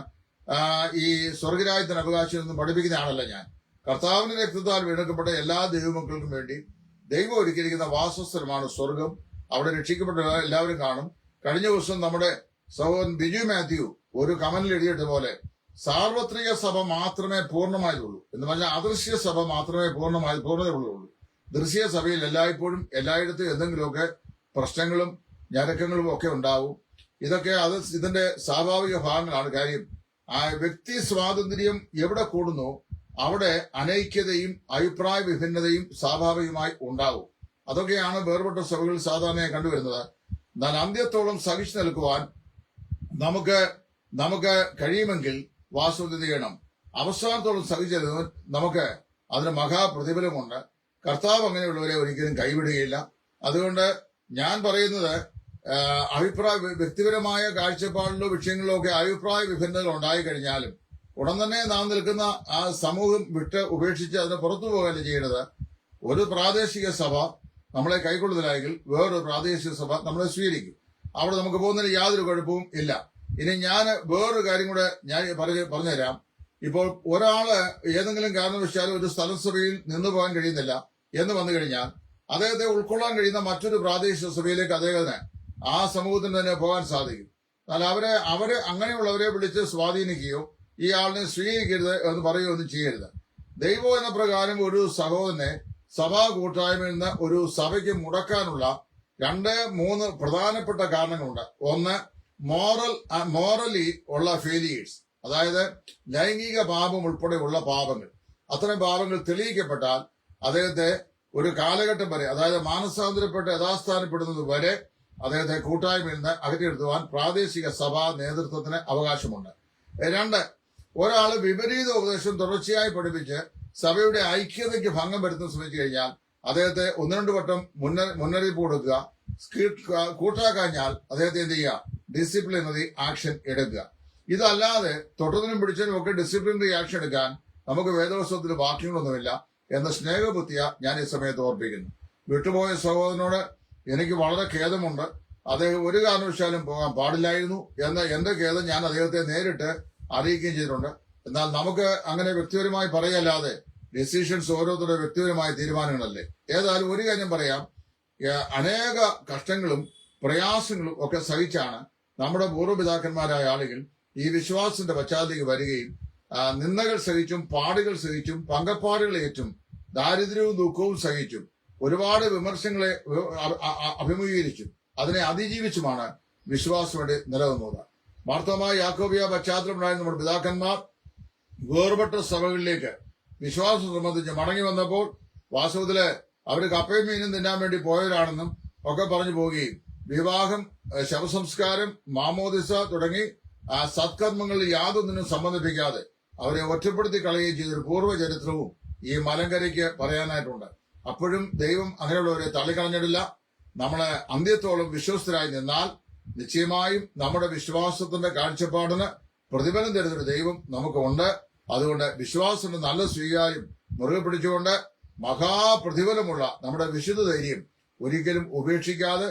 ഈ സ്വർഗരാജ്യത്തിന് അവകാശം എന്ന് പഠിപ്പിക്കുന്ന ആളല്ല ഞാൻ. കർത്താവിന്റെ രക്തത്താൽ വീണ്ടെടുക്കപ്പെട്ട എല്ലാ ദൈവമക്കൾക്കും വേണ്ടി ദൈവം ഒരുക്കിയിരിക്കുന്ന വാസസ്ഥലമാണ് സ്വർഗം. അവിടെ രക്ഷിക്കപ്പെട്ട എല്ലാവരും കാണും. കഴിഞ്ഞ ദിവസം നമ്മുടെ സഹോദരൻ ബിജു മാത്യു ഒരു കമന്റിൽ എഴുതിയിട്ട് പോലെ സാർവത്രിക സഭ മാത്രമേ പൂർണ്ണമായതുള്ളൂ എന്ന് പറഞ്ഞാൽ അദൃശ്യ സഭ മാത്രമേ പൂർണ്ണതയുള്ളൂ. ദൃശ്യ സഭയിൽ എല്ലായ്പ്പോഴും എല്ലായിടത്തും എന്തെങ്കിലുമൊക്കെ പ്രശ്നങ്ങളും ഞരക്കങ്ങളും ഒക്കെ ഉണ്ടാവും. ഇതൊക്കെ ഇതിന്റെ സ്വാഭാവിക ഭാഗങ്ങളാണ്. കാര്യം ആ വ്യക്തി സ്വാതന്ത്ര്യം എവിടെ കൂടുന്നു അവിടെ അനൈക്യതയും അഭിപ്രായ വിഭിന്നതയും സ്വാഭാവികമായി ഉണ്ടാവും. അതൊക്കെയാണ് വേർപെട്ട സഭകളിൽ സാധാരണയായി കണ്ടുവരുന്നത്. എന്നാൽ അന്ത്യത്തോളം സഹിച്ചു നിൽക്കുവാൻ നമുക്ക് കഴിയുമെങ്കിൽ വാസ്തവത്തിൽ ചെയ്യണം. അവസാനത്തോളം സഹിച്ചത് നമുക്ക് അതിന് മഹാപ്രതിഫലമുണ്ട്. കർത്താവ് അങ്ങനെയുള്ളവരെ ഒരിക്കലും കൈവിടുകയില്ല. അതുകൊണ്ട് ഞാൻ പറയുന്നത് വ്യക്തിപരമായ കാഴ്ചപ്പാടിലോ വിഷയങ്ങളിലോ ഒക്കെ അഭിപ്രായ വിഭിന്നതകൾ ഉണ്ടായിക്കഴിഞ്ഞാലും ഉടൻ തന്നെ നാം നിൽക്കുന്ന ആ സമൂഹം വിട്ട് ഉപേക്ഷിച്ച് അതിന് പുറത്തു പോകാൻ ചെയ്യേണ്ടത്. ഒരു പ്രാദേശിക സഭ നമ്മളെ കൈക്കൊള്ളുന്നില്ലെങ്കിൽ വേറൊരു പ്രാദേശിക സഭ നമ്മളെ സ്വീകരിക്കും. അവിടെ നമുക്ക് പോകുന്നതിന് യാതൊരു കുഴപ്പവും ഇല്ല. ഇനി ഞാൻ വേറൊരു കാര്യം കൂടെ ഞാൻ പറഞ്ഞുതരാം. ഇപ്പോൾ ഒരാള് ഏതെങ്കിലും കാരണവശാലും ഒരു സ്ഥലസഭയിൽ നിന്നു പോകാൻ കഴിയുന്നില്ല എന്ന് വന്നു കഴിഞ്ഞാൽ അദ്ദേഹത്തെ ഉൾക്കൊള്ളാൻ കഴിയുന്ന മറ്റൊരു പ്രാദേശിക സഭയിലേക്ക് അദ്ദേഹത്തിന് ആ സമൂഹത്തിന് തന്നെ പോകാൻ സാധിക്കും. എന്നാൽ അവരെ അങ്ങനെയുള്ളവരെ വിളിച്ച് സ്വാധീനിക്കുകയോ ഈ ആളിനെ സ്വീകരിക്കരുത് എന്ന് പറയുകയോ ഒന്നും ചെയ്യരുത്. ദൈവം എന്ന പ്രകാരം ഒരു സഹോദരനെ സഭാ കൂട്ടായ്മയിൽ നിന്ന് ഒരു സഭയ്ക്ക് മുടക്കാനുള്ള 2-3 പ്രധാനപ്പെട്ട കാരണങ്ങളുണ്ട്. ഒന്ന്, മോറലി ഉള്ള ഫെയിലിയേഴ്സ്, അതായത് ലൈംഗിക പാപം ഉൾപ്പെടെയുള്ള പാപങ്ങൾ. അത്തരം പാപങ്ങൾ തെളിയിക്കപ്പെട്ടാൽ അദ്ദേഹത്തെ ഒരു കാലഘട്ടം വരെ, അതായത് മാനസാന്തരപ്പെട്ട് യഥാസ്ഥാനപ്പെടുന്നത് വരെ അദ്ദേഹത്തെ കൂട്ടായ്മയിൽ നിന്ന് അകറ്റിയെടുത്തുവാൻ പ്രാദേശിക സഭാ നേതൃത്വത്തിന് അവകാശമുണ്ട്. 2, ഒരാള് വിപരീത ഉപദേശം തുടർച്ചയായി പഠിപ്പിച്ച് സഭയുടെ ഐക്യതയ്ക്ക് ഭംഗം വരുത്താൻ ശ്രമിച്ചു കഴിഞ്ഞാൽ അദ്ദേഹത്തെ 1-2 വട്ടം മുന്നറിയിപ്പ് കൊടുക്കുക. കൂട്ടാക്കാഞ്ഞാൽ അദ്ദേഹത്തെ എന്ത് ചെയ്യുക? ഡിസിപ്ലിനറി ആക്ഷൻ എടുക്കുക. ഇതല്ലാതെ തൊട്ടതിനും പിടിച്ചതിനും ഒക്കെ ഡിസിപ്ലിനറി ആക്ഷൻ എടുക്കാൻ നമുക്ക് വേദപുസ്തകത്തിൽ വാക്യങ്ങളൊന്നുമില്ല എന്ന സ്നേഹബുദ്ധിയ ഞാൻ ഈ സമയത്ത് ഓർപ്പിക്കുന്നു. വിട്ടുപോയ സഹോദരനോട് എനിക്ക് വളരെ ഖേദമുണ്ട്. അദ്ദേഹം ഒരു കാരണവശാലും പോകാൻ പാടില്ലായിരുന്നു എന്ന എന്റെ ഖേദം ഞാൻ അദ്ദേഹത്തെ നേരിട്ട് അറിയിക്കുകയും ചെയ്തിട്ടുണ്ട്. എന്നാൽ നമുക്ക് അങ്ങനെ വ്യക്തിപരമായി പറയല്ലാതെ ഡിസിഷൻസ് ഓരോരുത്തരുടെ വ്യക്തിപരമായ തീരുമാനങ്ങളല്ലേ. ഏതായാലും ഒരു കാര്യം പറയാം, അനേക കഷ്ടങ്ങളും പ്രയാസങ്ങളും ഒക്കെ സഹിച്ചാണ് നമ്മുടെ പൂർവ്വപിതാക്കന്മാരായ ആളുകൾ ഈ വിശ്വാസത്തിന്റെ പശ്ചാത്തലത്തിലേക്ക് വരികയും നിന്ദകൾ സഹിച്ചും പാടുകൾ സഹിച്ചും പങ്കപ്പാടുകൾ ഏറ്റും ദാരിദ്ര്യവും ദുഃഖവും സഹിച്ചും ഒരുപാട് വിമർശനങ്ങളെ അഭിമുഖീകരിച്ചും അതിനെ അതിജീവിച്ചുമാണ് വിശ്വാസം വേണ്ടി നിലനിന്നത്. വാർത്തമായ യാക്കോബിയ പശ്ചാത്തലമുണ്ടായ നമ്മുടെ പിതാക്കന്മാർ വേർപെട്ട സഭകളിലേക്ക് വിശ്വാസം സംബന്ധിച്ച് മടങ്ങി വന്നപ്പോൾ വാസ്തവത്തില് അവര് കപ്പയും മീനും തിന്നാൻ വേണ്ടി പോയവരാണെന്നും ഒക്കെ പറഞ്ഞു പോവുകയും വിവാഹം, ശവസംസ്കാരം, മാമോദിസ തുടങ്ങി സത്കർമ്മങ്ങളിൽ യാതൊന്നിനും സംബന്ധിപ്പിക്കാതെ അവരെ ഒറ്റപ്പെടുത്തി കളയുകയും ചെയ്തൊരു പൂർവ്വചരിത്രവും ഈ മലങ്കരയ്ക്ക് പറയാനായിട്ടുണ്ട്. അപ്പോഴും ദൈവം അങ്ങനെയുള്ളവരെ തള്ളിക്കളഞ്ഞിട്ടില്ല. നമ്മളെ അന്ത്യത്തോളം വിശ്വസ്തരായി നിന്നാൽ നിശ്ചയമായും നമ്മുടെ വിശ്വാസത്തിന്റെ കാഴ്ചപ്പാടിന് പ്രതിഫലം തരുന്നൊരു ദൈവം നമുക്കുണ്ട്. അതുകൊണ്ട് വിശ്വാസത്തിന്റെ നല്ല സ്വീകാര്യം മുറുകെ പിടിച്ചുകൊണ്ട് മഹാപ്രതിഫലമുള്ള നമ്മുടെ വിശുദ്ധ ധൈര്യം ഒരിക്കലും ഉപേക്ഷിക്കാതെ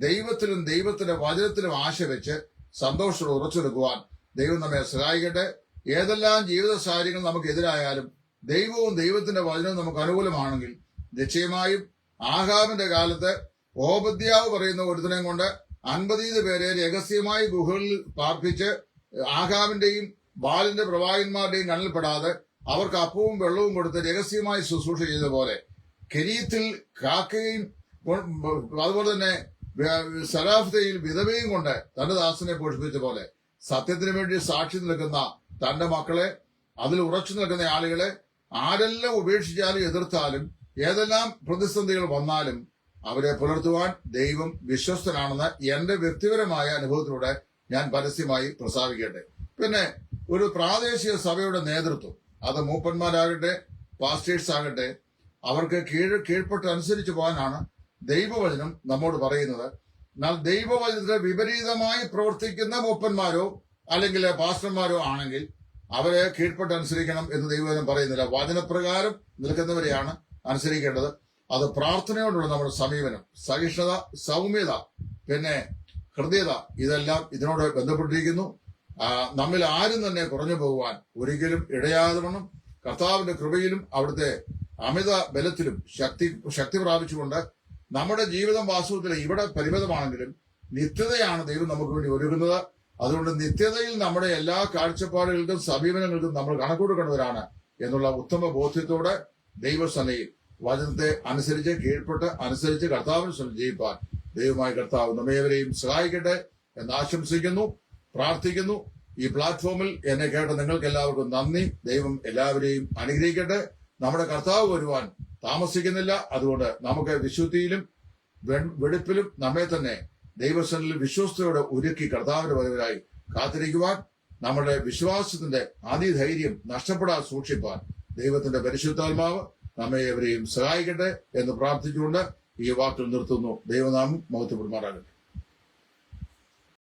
ദൈവത്തിലും ദൈവത്തിന്റെ വചനത്തിലും ആശ വെച്ച് സന്തോഷത്തോടെ ഉറച്ചെടുക്കുവാൻ ദൈവം നമ്മെ സഹായിക്കട്ടെ. ഏതെല്ലാം ജീവിത സാഹചര്യങ്ങൾ നമുക്കെതിരായാലും ദൈവവും ദൈവത്തിന്റെ വചനവും നമുക്ക് അനുകൂലമാണെങ്കിൽ നിശ്ചയമായും ആഹാബിന്റെ കാലത്ത് ഓബദ്യാവ് പറയുന്ന ഒരുത്തനെയും കൊണ്ട് 50 പേരെ രഹസ്യമായി ഗുഹകളിൽ പാർപ്പിച്ച് ആഹാബിന്റെയും ബാലിന്റെ പ്രവാചകന്മാരുടെയും കണ്ണിൽപ്പെടാതെ അവർക്ക് അപ്പവും വെള്ളവും കൊടുത്ത് രഹസ്യമായി ശുശ്രൂഷ ചെയ്ത പോലെ കെരീത്തിൽ കാക്കയും അതുപോലെ തന്നെ സരാഫ്തയിൽ വിധവയും കൊണ്ട് തന്റെ ദാസനെ പോഷിപ്പിച്ച പോലെ സത്യത്തിന് വേണ്ടി സാക്ഷി നിൽക്കുന്ന തന്റെ മക്കളെ, അതിൽ ഉറച്ചു നിൽക്കുന്ന ആളുകളെ ആരെല്ലാം ഉപേക്ഷിച്ചാലും എതിർത്താലും ഏതെല്ലാം പ്രതിസന്ധികൾ വന്നാലും അവരെ പുലർത്തുവാൻ ദൈവം വിശ്വസ്തനാണെന്ന് എന്റെ വ്യക്തിപരമായ അനുഭവത്തിലൂടെ ഞാൻ പരസ്യമായി പ്രസ്താവിക്കട്ടെ. പിന്നെ ഒരു പ്രാദേശിക സഭയുടെ നേതൃത്വം, അത് മൂപ്പന്മാരാകട്ടെ പാസ്റ്റേഴ്സ് ആകട്ടെ, അവർക്ക് കീഴ്പ്പെട്ട് അനുസരിച്ചു പോകാനാണ് ദൈവവചനം നമ്മോട് പറയുന്നത്. എന്നാൽ ദൈവവചനത്തിന് വിപരീതമായി പ്രവർത്തിക്കുന്ന മൂപ്പന്മാരോ അല്ലെങ്കിൽ പാസ്റ്റർമാരോ ആണെങ്കിൽ അവരെ കീഴ്പ്പെട്ട് അനുസരിക്കണം എന്ന് ദൈവവചനം പറയുന്നില്ല. വചനപ്രകാരം നിൽക്കുന്നവരെയാണ് അനുസരിക്കേണ്ടത്. അത് പ്രാർത്ഥനയോടുള്ള നമ്മുടെ സമീപനം, സഹിഷ്ണുത, സൗമ്യത, പിന്നെ ഹൃദയത, ഇതെല്ലാം ഇതിനോട് ബന്ധപ്പെട്ടിരിക്കുന്നു. നമ്മിൽ ആരും തന്നെ കുറഞ്ഞു പോകുവാൻ ഒരിക്കലും ഇടയാതെ വണ്ണം കർത്താവിന്റെ കൃപയിലും അവിടുത്തെ അമിത ബലത്തിലും ശക്തി പ്രാപിച്ചുകൊണ്ട് നമ്മുടെ ജീവിതം വാസ്തവത്തിൽ ഇവിടെ പരിമിതമാണെങ്കിലും നിത്യതയാണ് ദൈവം നമുക്ക് വേണ്ടി ഒരുങ്ങുന്നത്. അതുകൊണ്ട് നിത്യതയിൽ നമ്മുടെ എല്ലാ കാഴ്ചപ്പാടുകൾക്കും സമീപനങ്ങൾക്കും നമ്മൾ കണക്കൂടുക്കേണ്ടവരാണ് എന്നുള്ള ഉത്തമ ബോധ്യത്തോടെ ദൈവസന്നയിൽ വചനത്തെ അനുസരിച്ച് കീഴ്പ്പെട്ട് അനുസരിച്ച് കർത്താവിന് ജീവിപ്പാൻ ദൈവമായ കർത്താവ് നമ്മേവരെയും സഹായിക്കട്ടെ എന്ന് ആശംസിക്കുന്നു, പ്രാർത്ഥിക്കുന്നു. ഈ പ്ലാറ്റ്ഫോമിൽ എന്നെ കേട്ട നിങ്ങൾക്ക് എല്ലാവർക്കും നന്ദി. ദൈവം എല്ലാവരെയും അനുഗ്രഹിക്കട്ടെ. നമ്മുടെ കർത്താവ് വരുവാൻ താമസിക്കുന്നില്ല. അതുകൊണ്ട് നമുക്ക് വിശുദ്ധിയിലും വെടിപ്പിലും നമ്മെ തന്നെ ദൈവസന്നിധിയിൽ വിശ്വസ്തയോടെ ഒരുക്കി കർത്താവിന്റെ പദവിയായി കാത്തിരിക്കുവാൻ, നമ്മുടെ വിശ്വാസത്തിന്റെ അതിധൈര്യം നഷ്ടപ്പെടാതെ സൂക്ഷിപ്പാൻ ദൈവത്തിന്റെ പരിശുദ്ധാത്മാവ് നമ്മെ എവരെയും സഹായിക്കട്ടെ എന്ന് പ്രാർത്ഥിച്ചുകൊണ്ട് ഈ വാക്കുകൾ നിർത്തുന്നു. ദൈവനാമം മഹത്വപ്പെടുമാറാകട്ടെ.